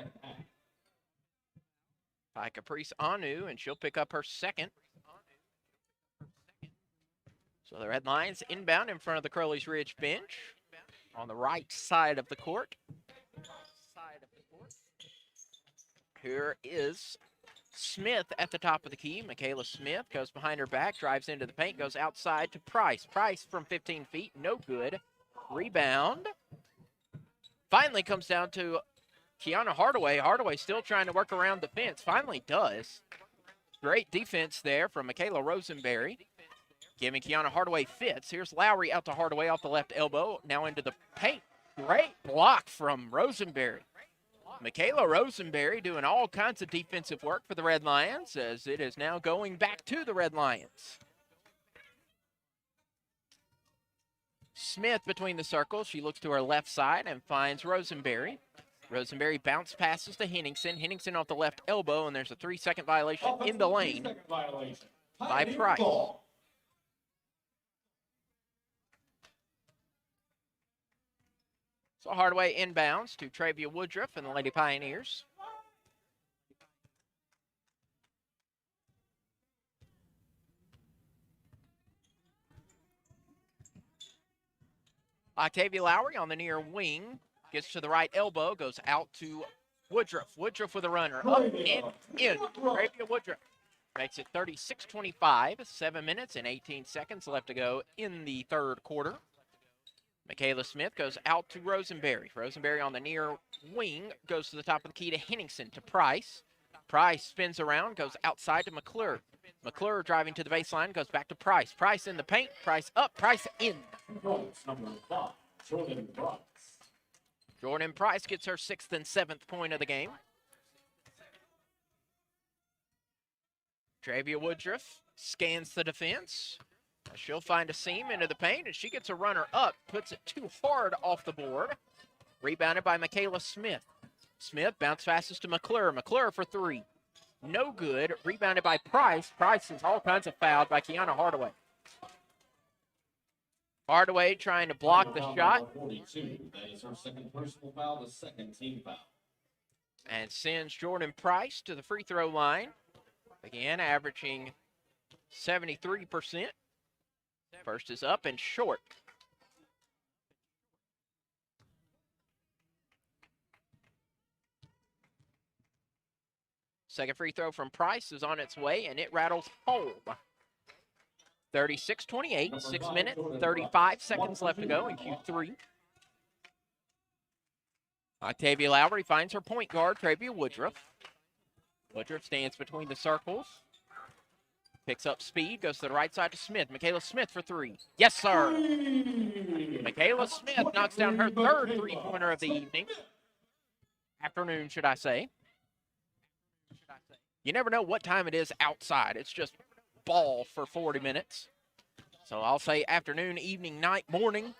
by Caprice Anu, and she'll pick up her second. So the Red Lions inbound in front of the Crowley's Ridge bench on the right side of the court. Here is Smith at the top of the key. Michaela Smith goes behind her back, drives into the paint, goes outside to Price. Price from 15 feet, no good. Rebound. Finally comes down to Kiana Hardaway. Hardaway still trying to work around the fence. Finally does. Great defense there from Michaela Rosenberry. Giving Kiana Hardaway fits. Here's Lowry out to Hardaway off the left elbow. Now into the paint. Great block from Rosenberry. Michaela Rosenberry doing all kinds of defensive work for the Red Lions, as it is now going back to the Red Lions. Smith between the circles. She looks to her left side and finds Rosenberry. Rosenberry bounce passes to Henningsen. Henningsen off the left elbow, and there's a 3-second violation in the lane by Price. So Hardaway inbounds to Travia Woodruff and the Lady Pioneers. Octavia Lowry on the near wing. Gets to the right elbow, goes out to Woodruff. Woodruff with a runner. Up and in. Travia Woodruff makes it 36-25. 7 minutes and 18 seconds left to go in the third quarter. Michaela Smith goes out to Rosenberry. Rosenberry on the near wing goes to the top of the key to Henningsen to Price. Price spins around, goes outside to McClure. McClure driving to the baseline, goes back to Price. Price in the paint, Price up, Price in. Jordan Price gets her 6th and 7th point of the game. Travia Woodruff scans the defense. She'll find a seam into the paint, and she gets a runner up, puts it too hard off the board. Rebounded by Michaela Smith. Smith bounce passes to McClure. McClure for three. No good. Rebounded by Price. Price is all kinds of fouled by Kiana Hardaway. Hardaway trying to block the shot. 42. That is her second personal foul, the second team foul. And sends Jordan Price to the free throw line. Again, averaging 73%. First is up and short. Second free throw from Price is on its way, and it rattles home. 36-28, 6 minutes, 35 seconds left to go in Q3. Octavia Lowry finds her point guard, Travia Woodruff. Woodruff stands between the circles. Picks up speed, goes to the right side to Smith. Michaela Smith for three. Yes, sir. Michaela Smith knocks down her third three-pointer of the evening. Afternoon, should I say. You never know what time it is outside. It's just ball for 40 minutes. So I'll say afternoon, evening, night, morning.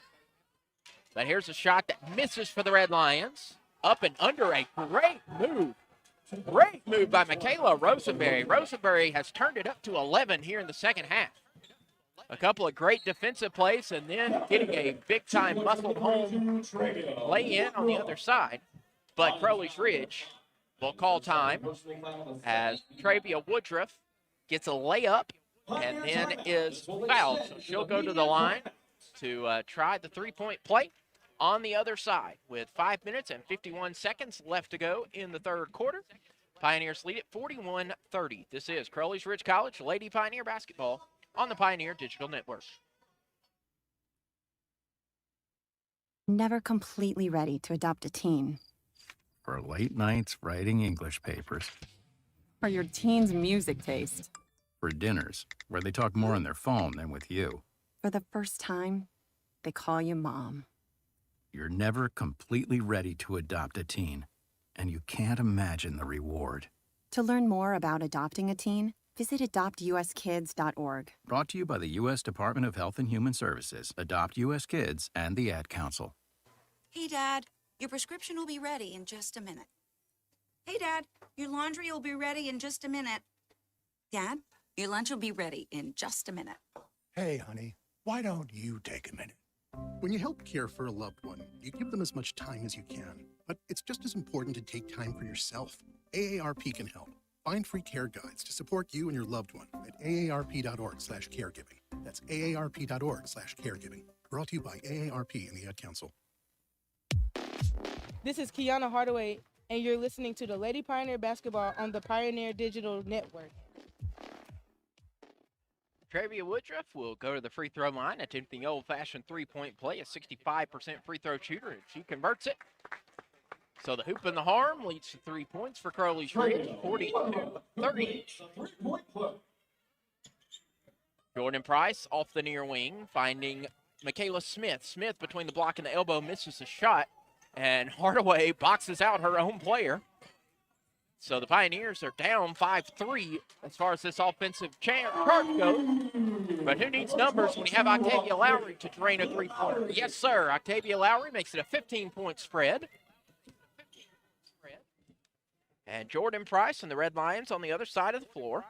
But here's a shot that misses for the Red Lions. Up and under, a great move. Great move by Michaela Rosenberry. Rosenberry has turned it up to 11 here in the second half. A couple of great defensive plays and then getting a big-time muscled home lay-in on the other side. But Crowley's Ridge will call time as Travia Woodruff gets a layup and then is fouled. So she'll go to the line to try the three-point play on the other side with 5 minutes and 51 seconds left to go in the third quarter. Pioneers lead at 41-30. This is Crowley's Ridge College Lady Pioneer Basketball on the Pioneer Digital Network. Never completely ready to adopt a teen. For late nights writing English papers. For your teen's music taste. For dinners where they talk more on their phone than with you. For the first time, they call you mom. You're never completely ready to adopt a teen, and you can't imagine the reward. To learn more about adopting a teen, visit adoptuskids.org. Brought to you by the U.S. Department of Health and Human Services, Adopt U.S. Kids, and the Ad Council. Hey, Dad, your prescription will be ready in just a minute. Hey, Dad, your laundry will be ready in just a minute. Dad, your lunch will be ready in just a minute. Hey, honey, why don't you take a minute? When you help care for a loved one, you give them as much time as you can. But it's just as important to take time for yourself. AARP can help. Find free care guides to support you and your loved one at aarp.org/caregiving. That's aarp.org/caregiving. Brought to you by AARP and the Ad Council. This is Kiana Hardaway, and you're listening to the Lady Pioneer Basketball on the Pioneer Digital Network. Travia Woodruff will go to the free throw line, attempting the old-fashioned three-point play, a 65% free throw shooter, and she converts it. So the hoop and the harm leads to 3 points for Crowley's Ridge, 42-30. Jordan Price off the near wing, finding Michaela Smith. Smith between the block and the elbow misses a shot, and Hardaway boxes out her own player. So the Pioneers are down 5-3 as far as this offensive charge goes. But who needs numbers when you have Octavia Lowry to drain a three-pointer? Yes, sir. Octavia Lowry makes it a 15-point spread. And Jordan Price and the Red Lions on the other side of the floor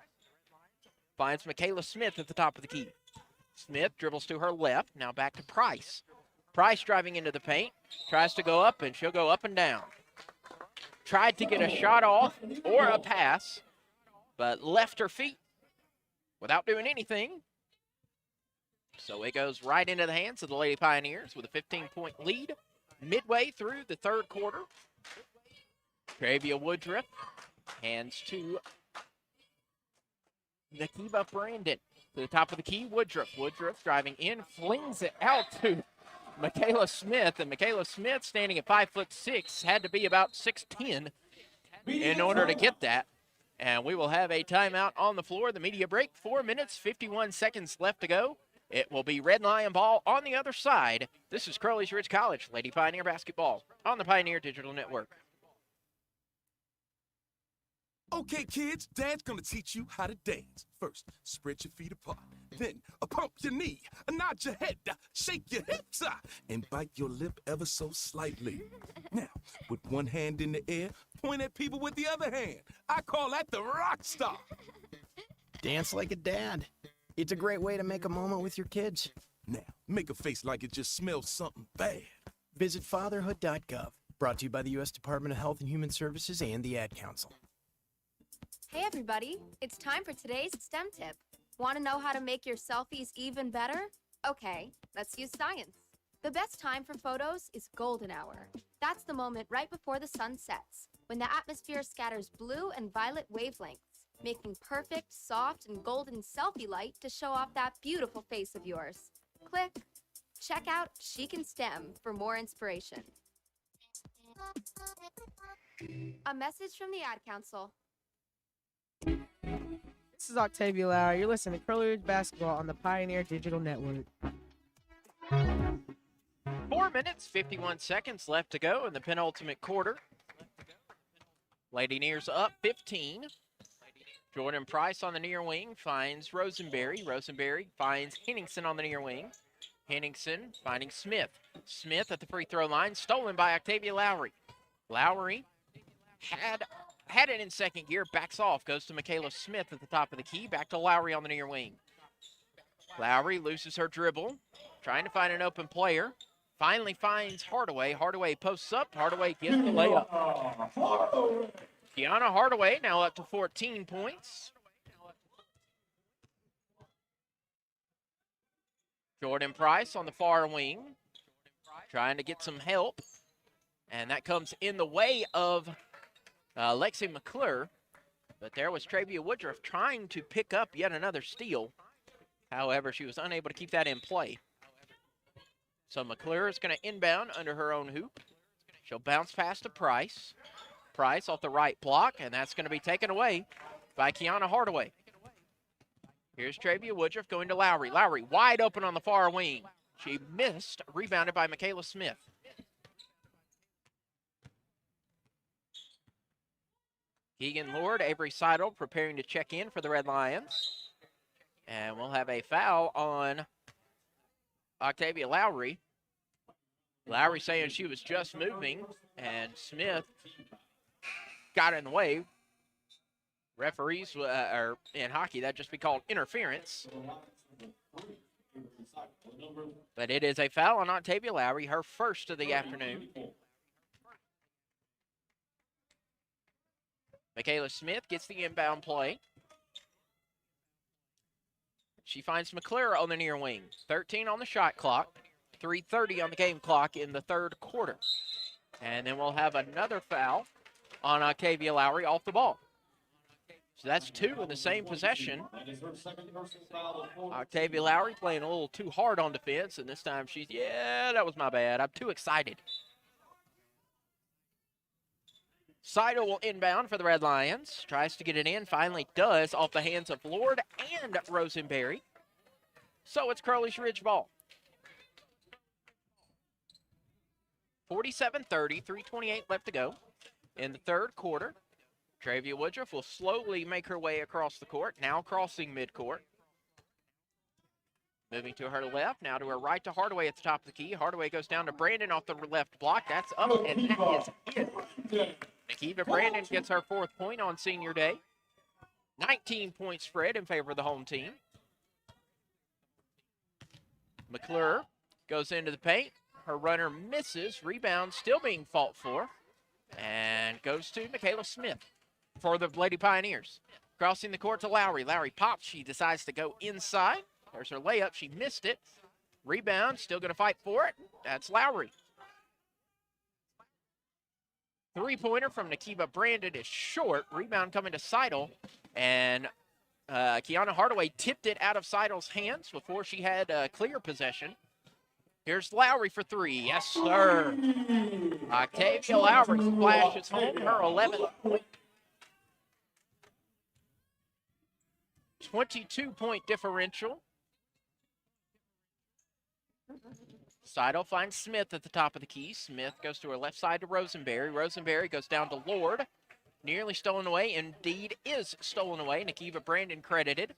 finds Michaela Smith at the top of the key. Smith dribbles to her left. Now back to Price. Price driving into the paint. Tries to go up, and she'll go up and down. Tried to get a shot off or a pass, but left her feet without doing anything. So it goes right into the hands of the Lady Pioneers with a 15-point lead midway through the third quarter. Travia Woodruff hands to Nakiba Brandon. To the top of the key, Woodruff. Woodruff driving in, flings it out to Michaela Smith, and Michaela Smith, standing at 5'6", had to be about 6'10" in order to get that. And we will have a timeout on the floor. The media break, 4 minutes, 51 seconds left to go. It will be Red Lion ball on the other side. This is Crowley's Ridge College Lady Pioneer basketball on the Pioneer Digital Network. Okay, kids, Dad's gonna teach you how to dance. First, spread your feet apart. Then, pump your knee, nod your head, shake your hips, and bite your lip ever so slightly. Now, with one hand in the air, point at people with the other hand. I call that the rock star. Dance like a dad. It's a great way to make a moment with your kids. Now, make a face like it just smells something bad. Visit fatherhood.gov. Brought to you by the U.S. Department of Health and Human Services and the Ad Council. Hey everybody, it's time for today's STEM tip. Want to know how to make your selfies even better? Okay, let's use science. The best time for photos is golden hour. That's the moment right before the sun sets, when the atmosphere scatters blue and violet wavelengths, making perfect, soft, and golden selfie light to show off that beautiful face of yours. Click. Check out Chic and STEM for more inspiration. A message from the Ad Council. This is Octavia Lauer. You're listening to Crowley Ridge Basketball on the Pioneer Digital Network. 4 minutes, 51 seconds left to go in the penultimate quarter. Lady Nears up 15. Jordan Price on the near wing finds Rosenberry. Rosenberry finds Henningsen on the near wing. Henningsen finding Smith. Smith at the free throw line, stolen by Octavia Lowry. Lowry had it in second gear, backs off, goes to Michaela Smith at the top of the key, back to Lowry on the near wing. Lowry loses her dribble, trying to find an open player. Finally finds Hardaway. Hardaway posts up. Hardaway gets the layup. Kiana Hardaway now up to 14 points. Jordan Price on the far wing, trying to get some help. And that comes in the way of Lexi McClure. But there was Travia Woodruff trying to pick up yet another steal. However, she was unable to keep that in play. So McClure is going to inbound under her own hoop. She'll bounce past to Price. Price off the right block, and that's going to be taken away by Kiana Hardaway. Here's Travia Woodruff going to Lowry. Lowry wide open on the far wing. She missed, rebounded by Michaela Smith. Keegan Lord, Avery Seidel preparing to check in for the Red Lions. And we'll have a foul on Octavia Lowry. Lowry saying she was just moving, and Smith got in the way. Referees, or in hockey, that'd just be called interference. But it is a foul on Octavia Lowry, her first of the afternoon. Michaela Smith gets the inbound play. She finds McClure on the near wing. 13 on the shot clock. 3:30 on the game clock in the third quarter. And then we'll have another foul on Octavia Lowry off the ball. So that's two in the same possession. Octavia Lowry playing a little too hard on defense, and this time she's, yeah, that was my bad. I'm too excited. Seidel will inbound for the Red Lions. Tries to get it in, finally does, off the hands of Lord and Rosenberry. So it's Crowley's Ridge ball. 47-30, 3:28 left to go in the third quarter. Travia Woodruff will slowly make her way across the court, now crossing midcourt. Moving to her left, now to her right to Hardaway at the top of the key. Hardaway goes down to Brandon off the left block. That's up, and that is it. Nakiva Brandon gets her fourth point on senior day. 19-point spread in favor of the home team. McClure goes into the paint. Her runner misses. Rebound still being fought for. And goes to Michaela Smith for the Lady Pioneers. Crossing the court to Lowry. Lowry pops. She decides to go inside. There's her layup. She missed it. Rebound. Still going to fight for it. That's Lowry. Three-pointer from Nakiva Brandon is short. Rebound coming to Seidel. And Kiana Hardaway tipped it out of Seidel's hands before she had clear possession. Here's Lowry for three. Yes, sir. Octavia Lowry splashes home her 11th point. 22-point differential. Seidel finds Smith at the top of the key. Smith goes to her left side to Rosenberry. Rosenberry goes down to Lord. Nearly stolen away. Indeed is stolen away. Nakiva Brandon credited.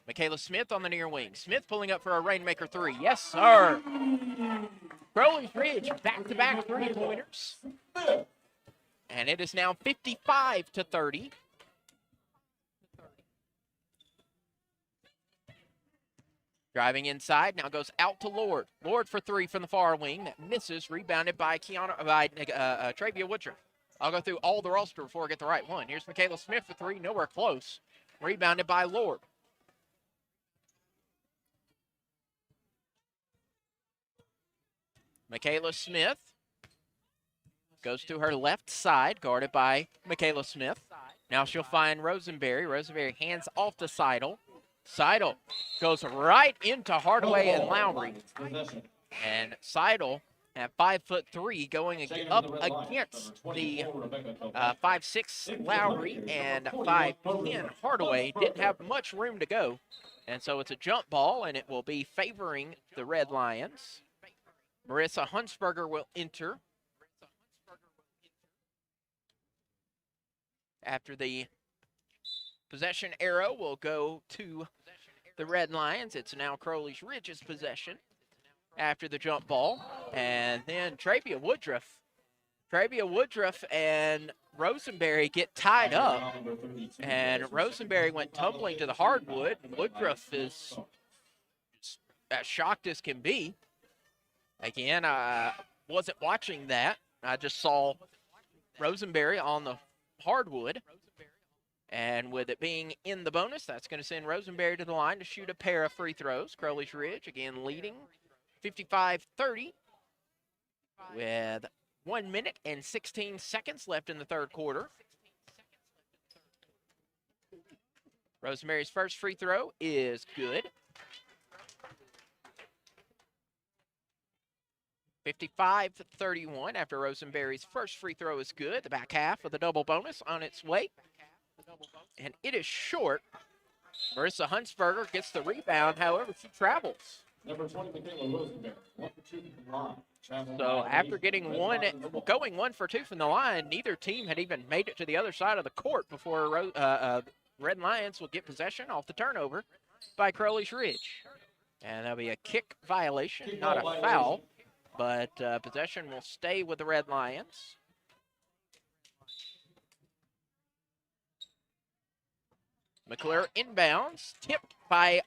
Michaela Smith on the near wing. Smith pulling up for a Rainmaker 3. Yes, sir. Crowley's Ridge back-to-back three-pointers. And it is now 55-30. Driving inside, now goes out to Lord. Lord for three from the far wing. That misses, rebounded by Travia Woodruff. I'll go through all the roster before I get the right one. Here's Michaela Smith for three, nowhere close. Rebounded by Lord. Michaela Smith goes to her left side, guarded by Michaela Smith. Now she'll find Rosenberry. Rosenberry hands off to Seidel. Seidel goes right into Hardaway and Lowry. And Seidel at 5'3", going up against the 5'6" Lowry and 5'10" Hardaway. Didn't have much room to go. And so it's a jump ball, and it will be favoring the Red Lions. Marissa Hunsberger will enter. After the possession arrow will go to the Red Lions. It's now Crowley's Ridge's possession after the jump ball. And then Travia Woodruff and Rosenberry get tied up. And Rosenberry went tumbling to the hardwood. Woodruff is as shocked as can be. Again, I wasn't watching that. I just saw Rosenberry on the hardwood. And with it being in the bonus, that's going to send Rosenberry to the line to shoot a pair of free throws. Crowley's Ridge, again, leading 55-30 with 1 minute and 16 seconds left in the third quarter. Rosenberry's first free throw is good. 55-31 after Rosenberry's first free throw is good. The back half of the double bonus on its way. And it is short. Marissa Hunsberger gets the rebound, however, she travels. Number 20, Michaela Rosenberry, 1 for 2 from the line. So after going 1 for 2 from the line, neither team had even made it to the other side of the court before Red Lions will get possession off the turnover by Crowley's Ridge. And that'll be a kick violation, not a foul, but possession will stay with the Red Lions. McClure inbounds, tipped by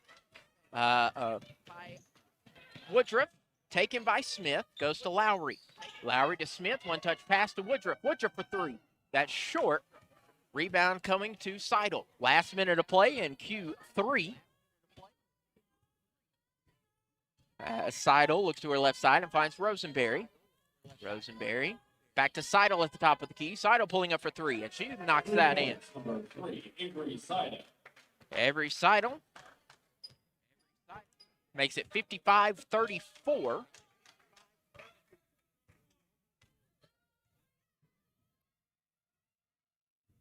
Woodruff, taken by Smith, goes to Lowry. Lowry to Smith, one-touch pass to Woodruff. Woodruff for three. That's short. Rebound coming to Seidel. Last minute of play in Q3. Seidel looks to her left side and finds Rosenberry. Rosenberry back to Seidel at the top of the key. Seidel pulling up for three, and she knocks that in. Number 3, Avery Seidel. Avery Seidel makes it 55-34.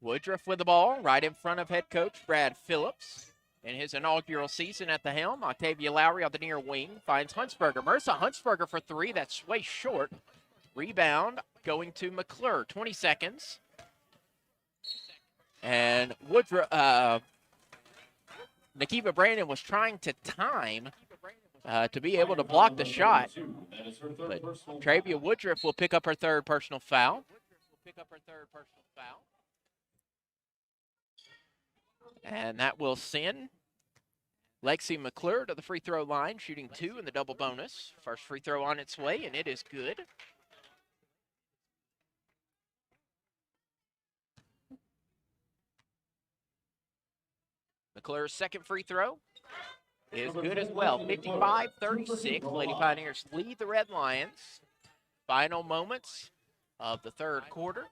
Woodruff with the ball right in front of head coach Brad Phillips. In his inaugural season at the helm, Octavia Lowry on the near wing finds Hunsberger. Marissa Hunsberger for three. That's way short. Rebound going to McClure. 20 seconds. And Woodruff, Nakiva Brandon was trying to time to be able to block the shot. But Travia Woodruff will pick up her third personal foul. And that will send Lexi McClure to the free throw line, shooting 2 in the double bonus. First free throw on its way, and it is good. McClure's second free throw is good as well. 55-36. Lady Pioneers lead the Red Lions. Final moments of the third quarter.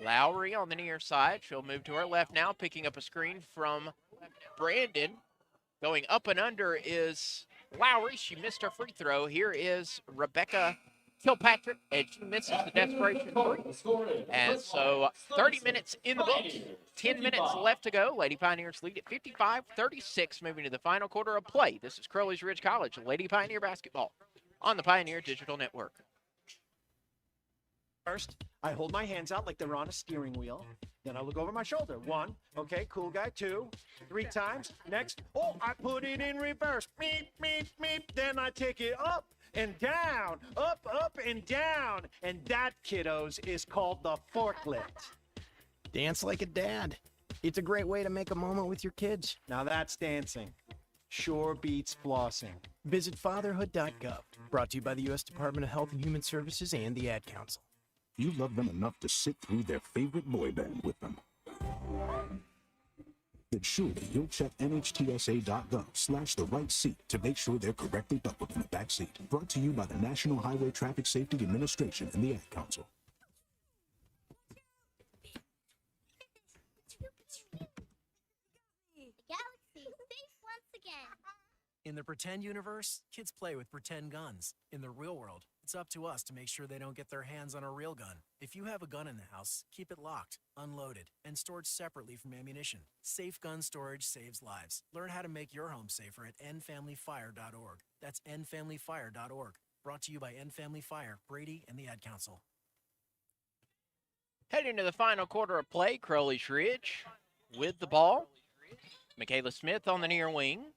Lowry on the near side. She'll move to her left now, picking up a screen from Brandon. Going up and under is Lowry. She missed her free throw. Here is Rebecca Kilpatrick, and she misses the desperation three. And so 30 minutes in the books. 10 minutes left to go. Lady Pioneers lead at 55-36, moving to the final quarter of play. This is Crowley's Ridge College, Lady Pioneer basketball on the Pioneer Digital Network. First, I hold my hands out like they're on a steering wheel. Then I look over my shoulder. 1, okay, cool guy. 2, 3 times. Next, oh, I put it in reverse. Meep, meep, meep. Then I take it up and down, up and down. And that, kiddos, is called the forklift. Dance like a dad. It's a great way to make a moment with your kids. Now that's dancing. Sure beats flossing. Visit fatherhood.gov. Brought to you by the U.S. Department of Health and Human Services and the Ad Council. You love them enough to sit through their favorite boy band with them. Then surely you'll check nhtsa.gov/the right seat to make sure they're correctly buckled in the back seat. Brought to you by the National Highway Traffic Safety Administration and the Ad Council. Galaxy safe once again. In the pretend universe, kids play with pretend guns. In the real world, it's up to us to make sure they don't get their hands on a real gun. If you have a gun in the house, keep it locked, unloaded, and stored separately from ammunition. Safe gun storage saves lives. Learn how to make your home safer at endfamilyfire.org. That's endfamilyfire.org. Brought to you by End Family Fire, Brady, and the Ad Council. Heading to the final quarter of play, Crowley's Ridge with the ball. Michaela Smith on the near wing.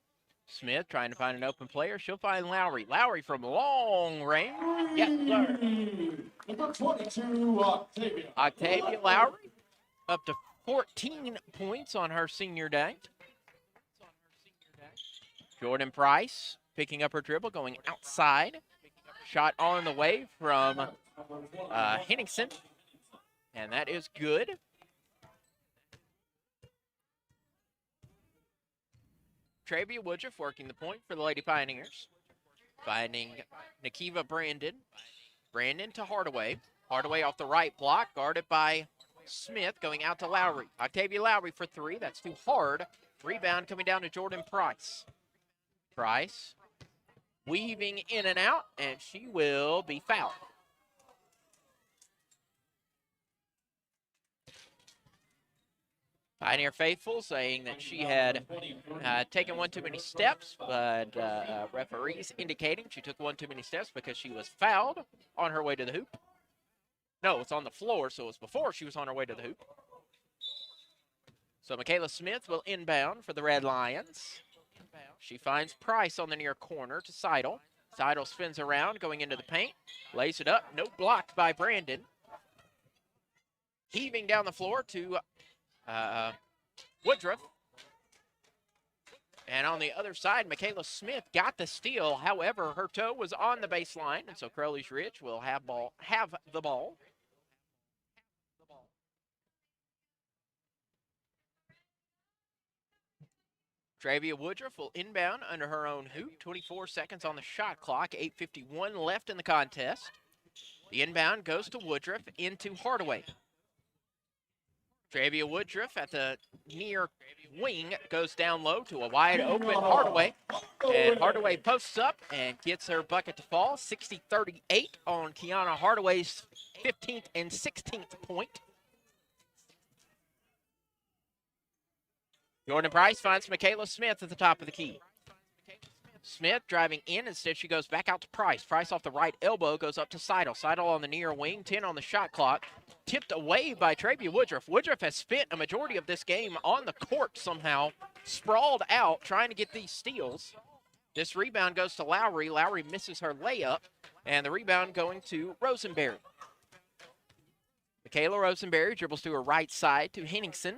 Smith trying to find an open player. She'll find Lowry. Lowry from long range. Yes, sir. Number 22, Octavia. Octavia Lowry up to 14 points on her senior day. Jordan Price picking up her dribble, going outside. Shot on the way from Henningsen. And that is good. Travia Woodruff working the point for the Lady Pioneers. Finding Nakiva Brandon. Brandon to Hardaway. Hardaway off the right block, guarded by Smith, going out to Lowry. Octavia Lowry for 3. That's too hard. Rebound coming down to Jordan Price. Price weaving in and out, and she will be fouled. Pioneer faithful saying that she had taken one too many steps, but referees indicating she took one too many steps because she was fouled on her way to the hoop. No, it's on the floor, so it was before she was on her way to the hoop. So Michaela Smith will inbound for the Red Lions. She finds Price on the near corner to Seidel. Seidel spins around, going into the paint, lays it up, no blocked by Brandon. Heaving down the floor to Woodruff. And on the other side, Michaela Smith got the steal. However, her toe was on the baseline, and so Crowley's Ridge will have the ball. Travia Woodruff will inbound under her own hoop. 24 seconds on the shot clock. 8:51 left in the contest. The inbound goes to Woodruff into Hardaway. Travia Woodruff at the near wing goes down low to a wide open Hardaway. And Hardaway posts up and gets her bucket to fall. 60-38 on Kiana Hardaway's 15th and 16th point. Jordan Price finds Michaela Smith at the top of the key. Smith driving in. Instead, she goes back out to Price. Price off the right elbow goes up to Seidel. Seidel on the near wing, 10 on the shot clock. Tipped away by Travia Woodruff. Woodruff has spent a majority of this game on the court somehow, sprawled out, trying to get these steals. This rebound goes to Lowry. Lowry misses her layup, and the rebound going to Rosenberry. Michaela Rosenberry dribbles to her right side to Henningsen.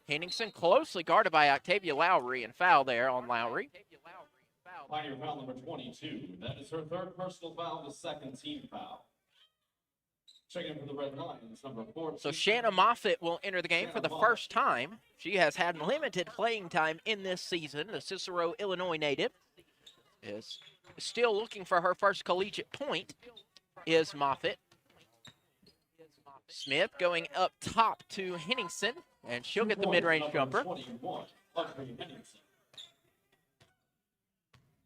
Henningsen closely guarded by Octavia Lowry, and foul there on Lowry. Pioneer foul number 22. That is her third personal foul, the second team foul. Checking in for the Red Lions, number 4. So Shanna Moffitt will enter the game for the first time. She has had limited playing time in this season. The Cicero, Illinois native is still looking for her first collegiate point, is Moffitt. Smith going up top to Henningsen, and she'll get the mid-range jumper.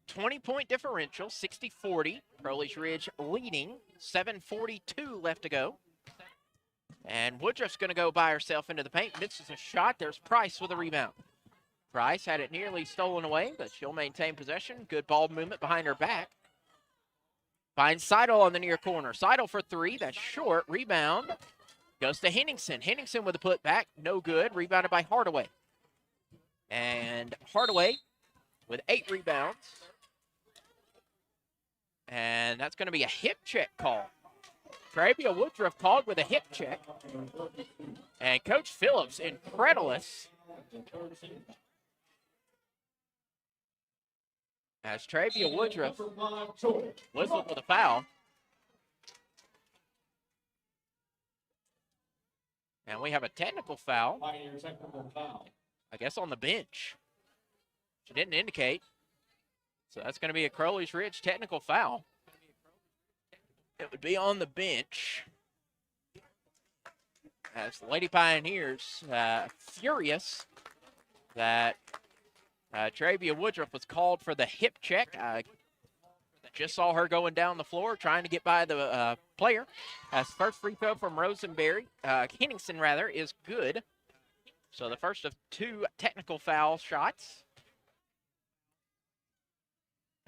20-point differential, 60-40. Crowley's Ridge leading, 7:42 left to go. And Woodruff's going to go by herself into the paint, misses a shot. There's Price with a rebound. Price had it nearly stolen away, but she'll maintain possession. Good ball movement behind her back. Finds Seidel on the near corner. Seidel for three. That's short. Rebound goes to Henningsen. Henningsen with a putback. No good. Rebounded by Hardaway. And Hardaway with 8 rebounds. And that's going to be a hip check call. Travia Woodruff called with a hip check. And Coach Phillips, incredulous, as Travia Woodruff whistled with a foul. And we have a technical foul, I guess, on the bench. She didn't indicate. So that's going to be a Crowley's Ridge technical foul. It would be on the bench. As the Lady Pioneers furious that Travia Woodruff was called for the hip check. I just saw her going down the floor trying to get by the player. As first free throw from Rosenberry, Henningsen rather, is good. So the first of 2 technical foul shots.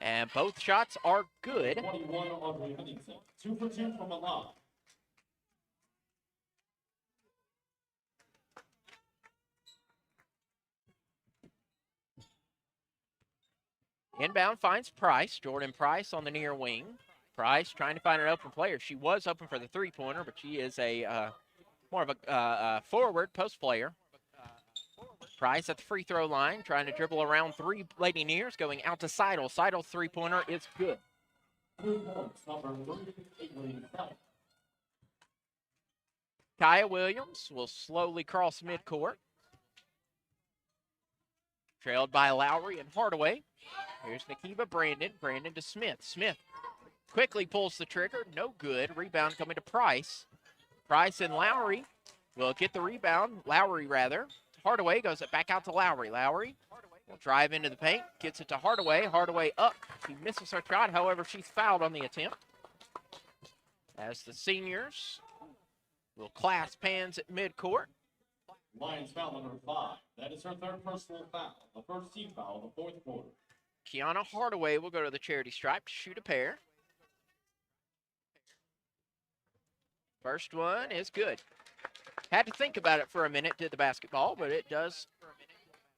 And both shots are good. 21 Audrey Henningsen. 2 for 2 from Milan. Inbound finds Price. Jordan Price on the near wing. Price trying to find an open player. She was open for the three-pointer, but she is a more of a forward post player. Price at the free throw line, trying to dribble around 3 Lady Nears, going out to Seidel. Seidel's three-pointer is good. 3 points, number 3, Aileen Seidel. Kaya Williams will slowly cross midcourt. Trailed by Lowry and Hardaway. Here's Nakiva Brandon. Brandon to Smith. Smith quickly pulls the trigger. No good. Rebound coming to Price. Price and Lowry will get the rebound. Lowry, rather. Hardaway goes it back out to Lowry. Lowry will drive into the paint. Gets it to Hardaway. Hardaway up. She misses her shot. However, she's fouled on the attempt. As the seniors will clasp hands at midcourt. Lions foul number 5. That is her 3rd personal foul. The first team foul of the 4th quarter. Kiana Hardaway will go to the charity stripe to shoot a pair. First one is good. Had to think about it for a minute, did the basketball, but it does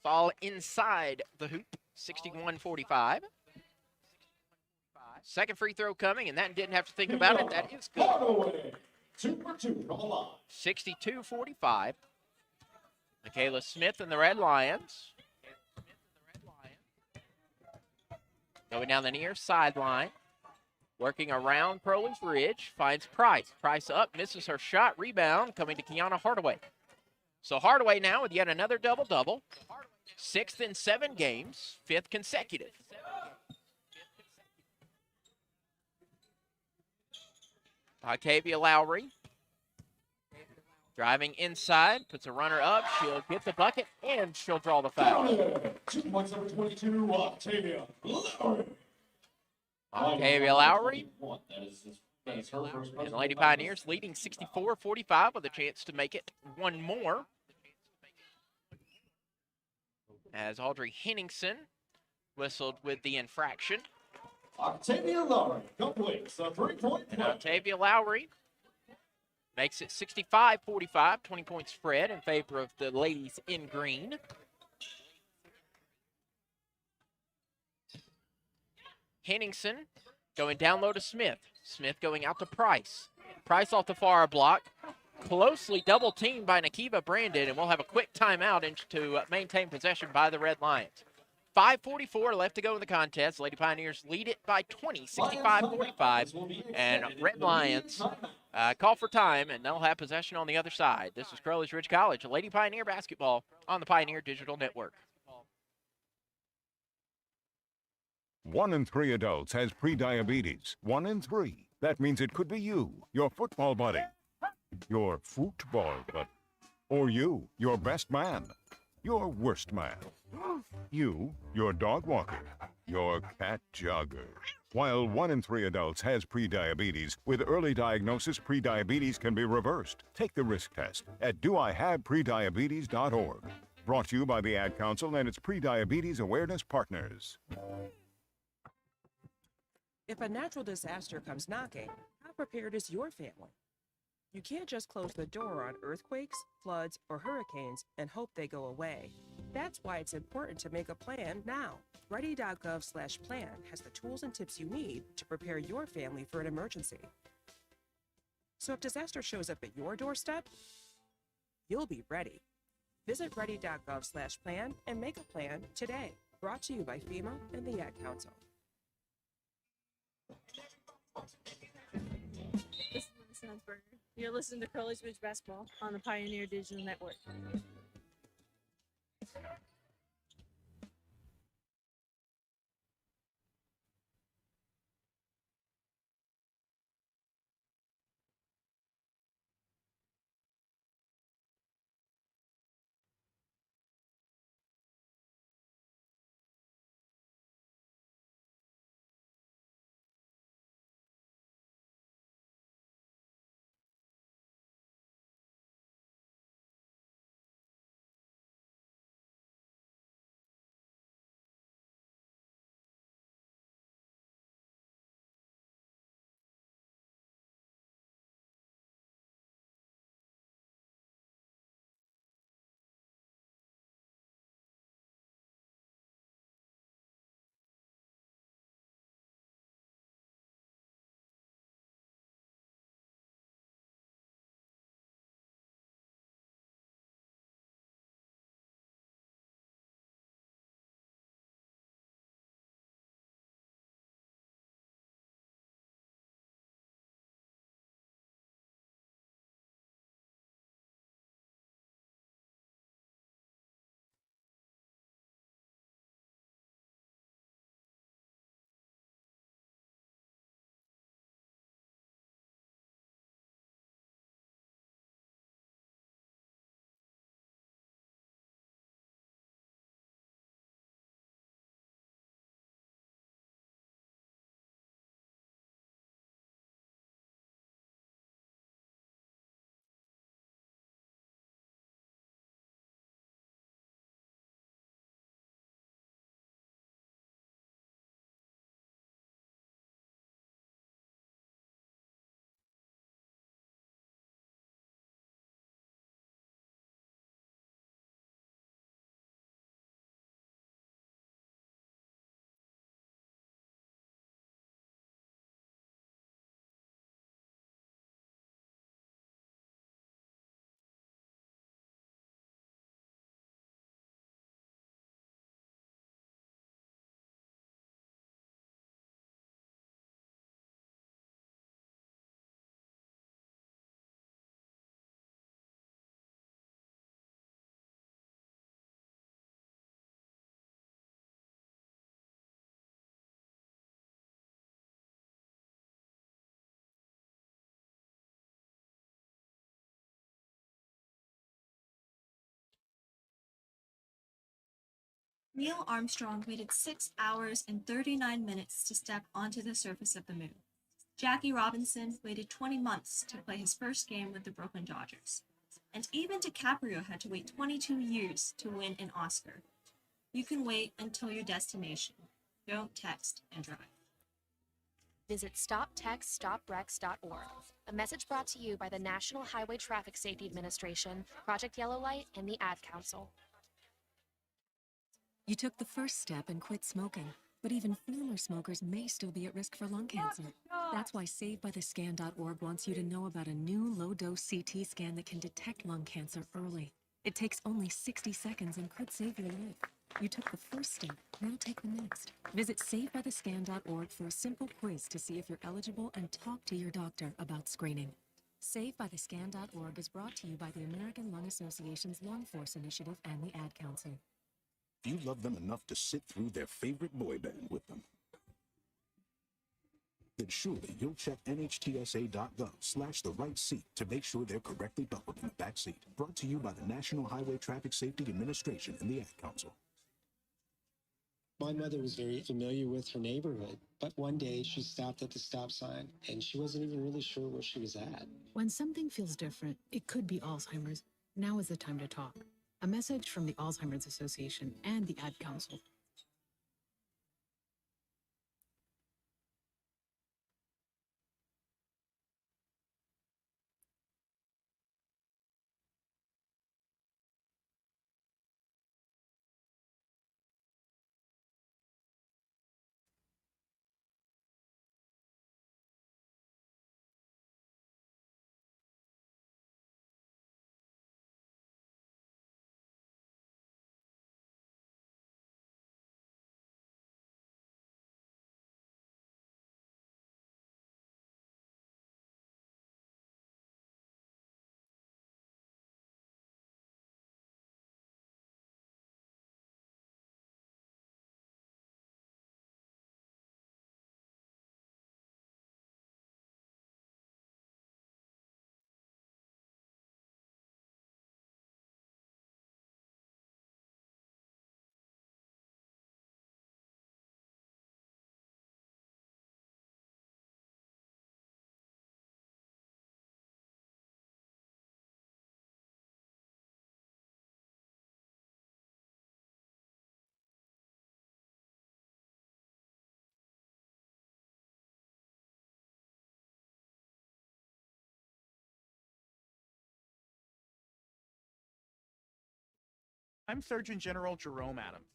fall inside the hoop. 61-45. Second free throw coming, and that didn't have to think about it. That is good. Hardaway, 2 for 2 from the line. 62-45. Michaela Smith and the Red Lions. Going down the near sideline. Working around Crowley's Ridge. Finds Price. Price up, misses her shot. Rebound coming to Kiana Hardaway. So Hardaway now with yet another double-double. 6th in 7 games. 5th consecutive. Octavia Lowry. Driving inside, puts a runner up. She'll get the bucket, and she'll draw the foul. 2 points, number 22, Octavia Lowry. Octavia Lowry. That is her first. And the Lady Pioneers leading 64-45 with a chance to make it one more. As Audrey Henningsen whistled with the infraction. Octavia Lowry completes a 3-point play. Octavia Lowry makes it 65-45, 20-point spread in favor of the ladies in green. Henningsen going down low to Smith. Smith going out to Price. Price off the far block. Closely double teamed by Nakiva Brandon, and we'll have a quick timeout to maintain possession by the Red Lions. 5:44 left to go in the contest. Lady Pioneers lead it by 20, 65-45. And Red Lions call for time, and they'll have possession on the other side. This is Crowley's Ridge College, Lady Pioneer basketball on the Pioneer Digital Network. 1 in 3 adults has prediabetes. 1 in 3. That means it could be you, your football buddy, your football buddy, or you, your best man, your worst man, you, your dog walker, your cat jogger. While 1 in 3 adults has prediabetes, with early diagnosis, prediabetes can be reversed. Take the risk test at doihaveprediabetes.org. Brought to you by the Ad Council and its prediabetes awareness partners. If a natural disaster comes knocking, how prepared is your family? You can't just close the door on earthquakes, floods, or hurricanes and hope they go away. That's why it's important to make a plan now. Ready.gov/plan has the tools and tips you need to prepare your family for an emergency. So if disaster shows up at your doorstep, you'll be ready. Visit ready.gov/plan and make a plan today. Brought to you by FEMA and the Ad Council. This is Melissa Hansberger. You're listening to Crowley's Ridge Basketball on the Pioneer Digital Network. Neil Armstrong waited 6 hours and 39 minutes to step onto the surface of the moon. Jackie Robinson waited 20 months to play his first game with the Brooklyn Dodgers. And even DiCaprio had to wait 22 years to win an Oscar. You can wait until your destination. Don't text and drive. Visit stoptextstoprex.org. A message brought to you by the National Highway Traffic Safety Administration, Project Yellow Light, and the Ad Council. You took the first step and quit smoking, but even former smokers may still be at risk for lung cancer. That's why SaveByTheScan.org wants you to know about a new low-dose CT scan that can detect lung cancer early. It takes only 60 seconds and could save your life. You took the first step, now take the next. Visit SaveByTheScan.org for a simple quiz to see if you're eligible and talk to your doctor about screening. SaveByTheScan.org is brought to you by the American Lung Association's Lung Force Initiative and the Ad Council. If you love them enough to sit through their favorite boy band with them, then surely you'll check NHTSA.gov/the-right-seat to make sure they're correctly buckled in the back seat. Brought to you by the National Highway Traffic Safety Administration and the Ad Council. My mother was very familiar with her neighborhood, but one day she stopped at the stop sign and she wasn't even really sure where she was at. When something feels different, it could be Alzheimer's. Now is the time to talk. A message from the Alzheimer's Association and the Ad Council. I'm Surgeon General Jerome Adams.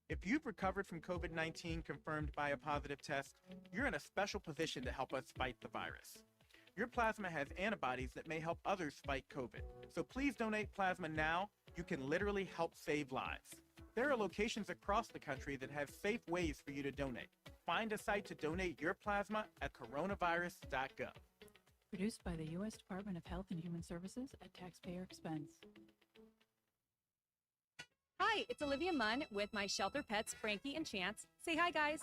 If you've recovered from COVID-19 confirmed by a positive test, you're in a special position to help us fight the virus. Your plasma has antibodies that may help others fight COVID. So please donate plasma now. You can literally help save lives. There are locations across the country that have safe ways for you to donate. Find a site to donate your plasma at coronavirus.gov. Produced by the U.S. Department of Health and Human Services at taxpayer expense. Hi, it's Olivia Munn with my shelter pets, Frankie and Chance. Say hi, guys.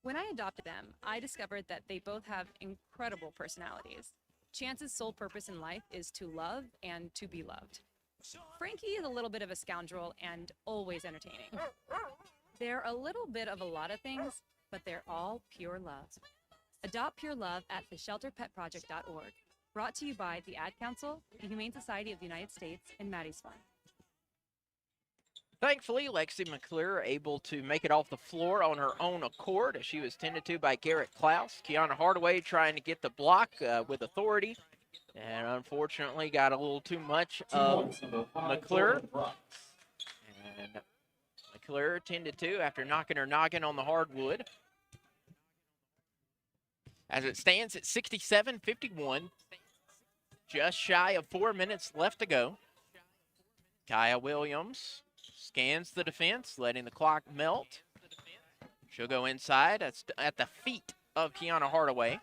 When I adopted them, I discovered that they both have incredible personalities. Chance's sole purpose in life is to love and to be loved. Frankie is a little bit of a scoundrel and always entertaining. They're a little bit of a lot of things, but they're all pure love. Adopt pure love at theshelterpetproject.org. Brought to you by the Ad Council, the Humane Society of the United States, and Maddie's Fund. Thankfully, Lexi McClure able to make it off the floor on her own accord as she was tended to by Garrett Klaus. Kiana Hardaway trying to get the block with authority, and unfortunately got a little too much of McClure. And McClure tended to after knocking her noggin on the hardwood. As it stands at 67-51, just shy of 4 minutes left to go. Kaya Williams scans the defense, letting the clock melt. She'll go inside at the feet of Kiana Hardaway.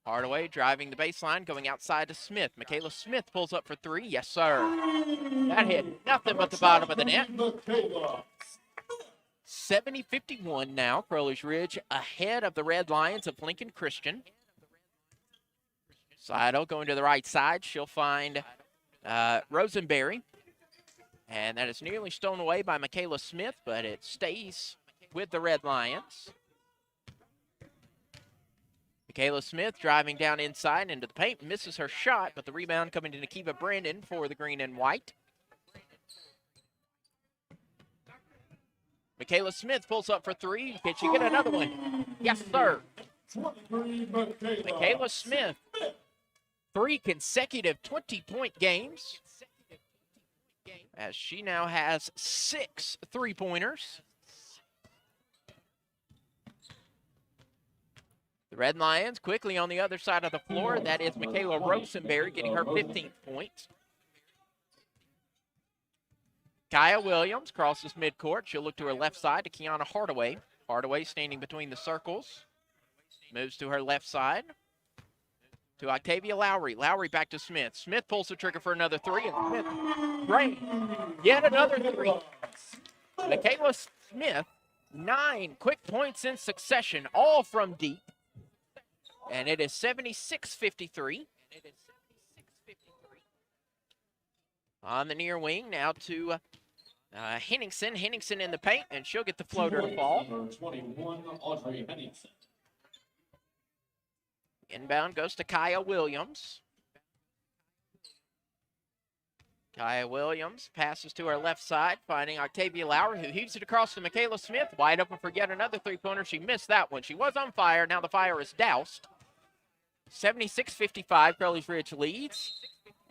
Hardaway driving the baseline, going outside to Smith. Michaela Smith pulls up for three. Yes, sir. That hit nothing but the bottom of the net. 70-51 now. Crowley's Ridge ahead of the Red Lions of Lincoln Christian. Seidel going to the right side. She'll find Rosenberry. And that is nearly stolen away by Michaela Smith, but it stays with the Red Lions. Michaela Smith driving down inside into the paint, misses her shot, but the rebound coming to Nakiva Brandon for the green and white. Michaela Smith pulls up for three. Can she get another one? Yes, sir. Michaela Smith, 3 consecutive 20-point games, as she now has 6 3-pointers. The Red Lions quickly on the other side of the floor. That is Michaela Rosenberry getting her 15th point. Kaya Williams crosses midcourt. She'll look to her left side to Kiana Hardaway. Hardaway standing between the circles. Moves to her left side to Octavia Lowry. Lowry back to Smith. Smith pulls the trigger for another three, and Smith drains yet another three. Michaela Smith, 9 quick points in succession, all from deep. And it is 76-53. On the near wing, now to Henningsen. Henningsen in the paint, and she'll get the floater to fall. Number 21, Audrey Henningsen. Inbound goes to Kaya Williams. Kaya Williams passes to her left side, finding Octavia Lauer, who heaves it across to Michaela Smith. Wide open for yet another three-pointer. She missed that one. She was on fire. Now the fire is doused. 76-55, Crowley's Ridge leads.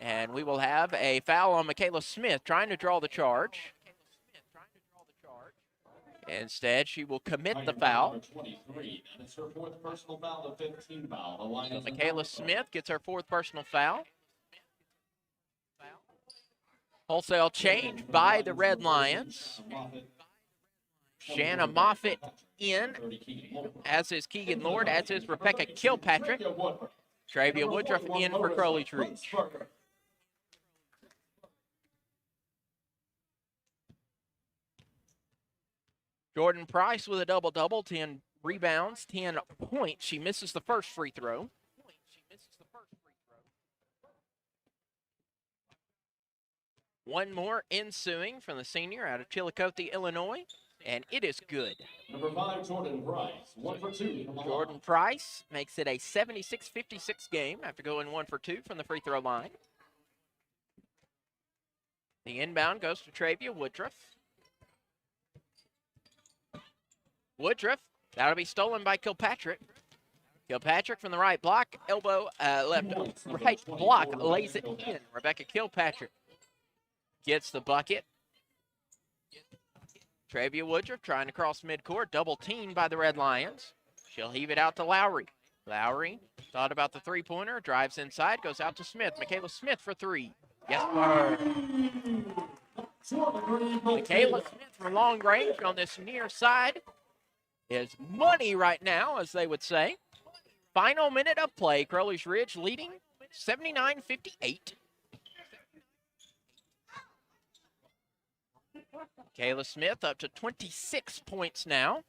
And we will have a foul on Michaela Smith, trying to draw the charge. Instead, she will commit the foul. Number 23. That is her 4th personal foul, the 15th foul. The line So Michaela Smith gets her 4th personal foul. Wholesale change by the Red Lions. Shanna Moffitt in, as is Keegan Lord, as is Rebecca Kilpatrick. Travia Woodruff in for Crowley's Ridge. Jordan Price with a double-double, 10 rebounds, 10 points. She misses the first free throw. One more ensuing from the senior out of Chillicothe, Illinois, and it is good. Number 5, Jordan Price, 1 for 2. Jordan Price makes it a 76-56 game after going 1 for 2 from the free throw line. The inbound goes to Travia Woodruff. Woodruff, that'll be stolen by Kilpatrick. Kilpatrick from the right block, right block, lays it in. Rebecca Kilpatrick gets the bucket. Travia Woodruff trying to cross midcourt, double teamed by the Red Lions. She'll heave it out to Lowry. Lowry thought about the three-pointer, drives inside, goes out to Smith. Michaela Smith for three. Yes, sir. Michaela Smith from long range on this near side is money right now, as they would say. Final minute of play. Crowley's Ridge leading 79-58. Michaela Smith up to 26 points now.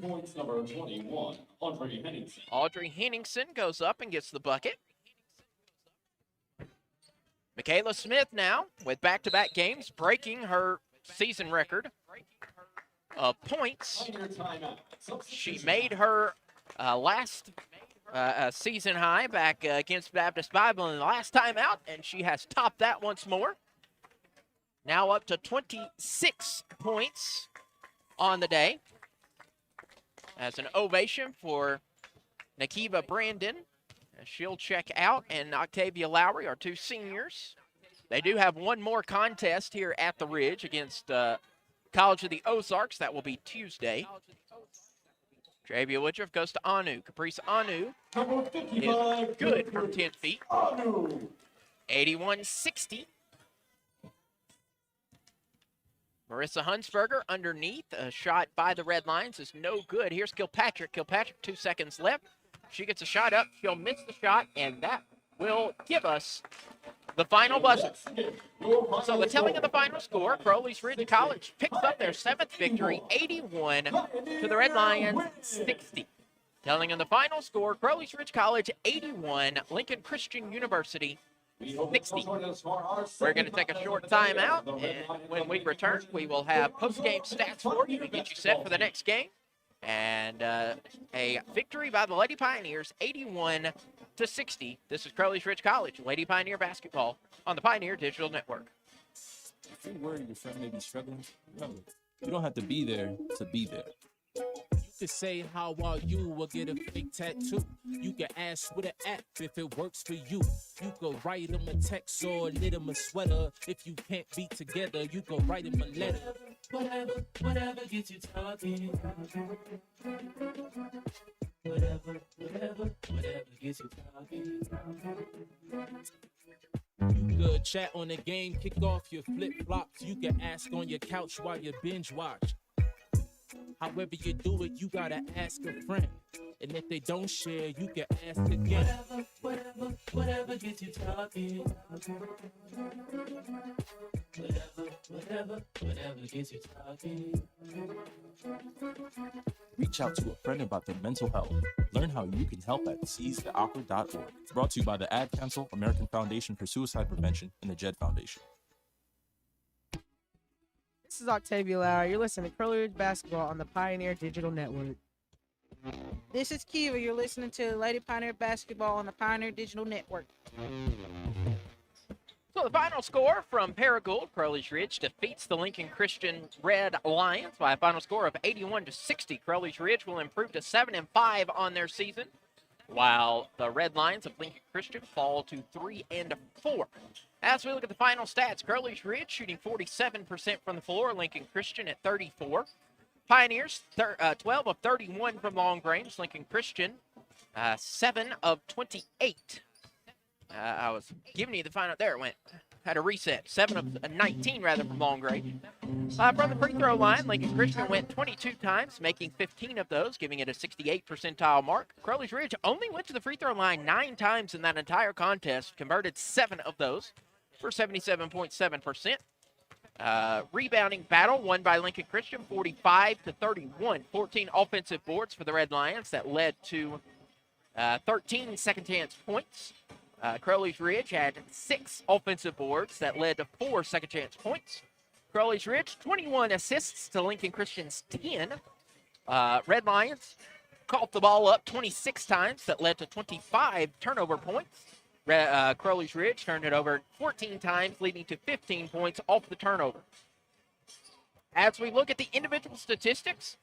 Points number 21, Audrey Henningsen. Audrey Henningsen goes up and gets the bucket. Michaela Smith now with back-to-back games, breaking her season record of points. She made her last season high back against Baptist Bible in the last time out, and she has topped that once more. Now up to 26 points on the day. As an ovation for Nakiva Brandon. She'll check out, and Octavia Lowry, our two seniors. They do have one more contest here at the Ridge against College of the Ozarks. That will be Tuesday. Travia Woodruff goes to Anu. Caprice Anu is good from 10 feet. 81-60. Marissa Hunsberger underneath. A shot by the Red Lions is no good. Here's Kilpatrick. Kilpatrick, 2 seconds left. She gets a shot up. She'll miss the shot, and that will give us the final buzzer. So the telling of the final score, Crowley's Ridge College picks up their 7th victory, 81 to the Red Lions, 60. Telling of the final score, Crowley's Ridge College, 81, Lincoln Christian University, 60. We're going to take a short timeout, and when we return, we will have post-game stats for you to get you set for the next game. And a victory by the Lady Pioneers, 81-60. This is Crowley's Ridge College, Lady Pioneer basketball on the Pioneer Digital Network. If you're worried your friend may be struggling, remember, you don't have to be there to be there. You can say how are you or get a fake tattoo. You can ask with an app if it works for you. You can write them a text or knit them a sweater. If you can't be together, you can write them a letter. Whatever gets you talking. Whatever gets you talking. You could chat on the game, kick off your flip-flops. You can ask on your couch while you binge watch. However you do it, you gotta ask a friend. And if they don't share, you can ask again. Whatever gets you talking. Whatever gets you talking. Reach out to a friend about their mental health. Learn how you can help at seizetheawkward.org. Brought to you by the Ad Council, American Foundation for Suicide Prevention, and the JED Foundation. This is Octavia Lowry. You're listening to Crowley Ridge Basketball on the Pioneer Digital Network. This is Kiva. You're listening to Lady Pioneer Basketball on the Pioneer Digital Network. So the final score from Paragould, Crowley's Ridge defeats the Lincoln Christian Red Lions by a final score of 81-60. Crowley's Ridge will improve to 7-5 on their season, while the Red Lions of Lincoln Christian fall to 3-4. As we look at the final stats, Crowley's Ridge shooting 47% from the floor, Lincoln Christian at 34. Pioneers, 12 of 31 from long range. Lincoln Christian, 7 of 28. I was giving you the final. There it went. Had a reset. 7 of 19, rather, from long range. From the free throw line, Lincoln Christian went 22 times, making 15 of those, giving it a 68 percentile mark. Crowley's Ridge only went to the free throw line 9 times in that entire contest, converted 7 of those for 77.7%. Rebounding battle won by Lincoln Christian, 45-31. 14 offensive boards for the Red Lions that led to 13 second chance points. Crowley's Ridge had 6 offensive boards that led to 4 second chance points. Crowley's Ridge, 21 assists to Lincoln Christian's 10. Red Lions caught the ball up 26 times that led to 25 turnover points. Crowley's Ridge turned it over 14 times, leading to 15 points off the turnover. As we look at the individual statistics,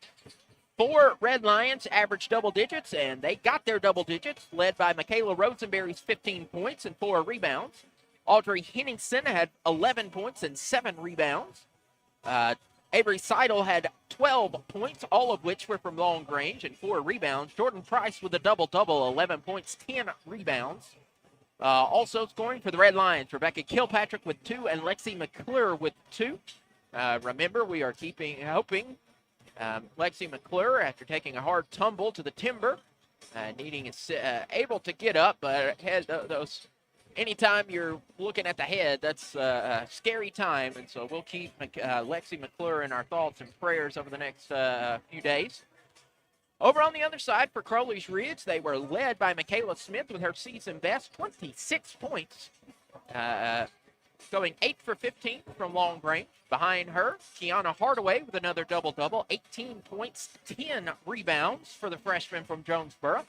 4 Red Lions averaged double digits, and they got their double digits, led by Michaela Rosenberry's 15 points and 4 rebounds. Audrey Henningsen had 11 points and 7 rebounds. Avery Seidel had 12 points, all of which were from long range, and 4 rebounds. Jordan Price with a double-double, 11 points, 10 rebounds. Also scoring for the Red Lions, Rebecca Kilpatrick with 2 and Lexi McClure with 2. Remember, we are hoping Lexi McClure, after taking a hard tumble to the timber, able to get up, but had those. Anytime you're looking at the head, that's a scary time, and so we'll keep Lexi McClure in our thoughts and prayers over the next few days. Over on the other side for Crowley's Ridge, they were led by Michaela Smith with her season best, 26 points, going 8 for 15 from long range. Behind her, Kiana Hardaway with another double-double, 18 points, 10 rebounds for the freshman from Jonesboro.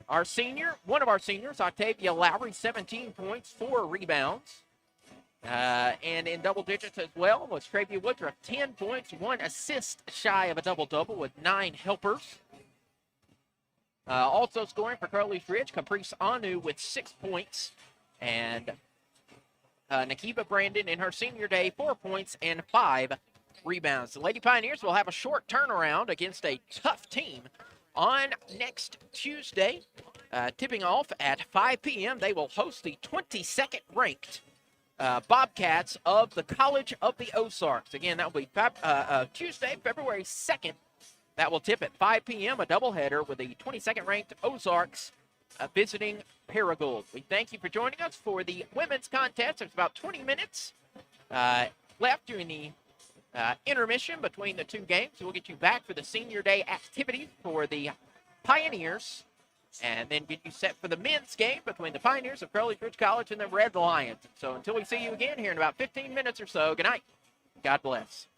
One of our seniors, Octavia Lowry, 17 points, 4 rebounds. And in double digits as well was Travia Woodruff, 10 points, 1 assist shy of a double-double with 9 helpers. Also scoring for Crowley's Ridge, Caprice Anu with 6 points. And Nakiba Brandon in her senior day, 4 points and 5 rebounds. The Lady Pioneers will have a short turnaround against a tough team on next Tuesday. Tipping off at 5 p.m., they will host the 22nd ranked Bobcats of the College of the Ozarks. Again, that will be Tuesday, February 2nd. That will tip at 5 p.m., a doubleheader with the 22nd ranked Ozarks visiting Paragould. We thank you for joining us for the women's contest. There's about 20 minutes left during the intermission between the two games. So we'll get you back for the senior day activity for the Pioneers, and then get you set for the men's game between the Pioneers of Crowley Ridge College and the Red Lions. So until we see you again here in about 15 minutes or so, good night. God bless.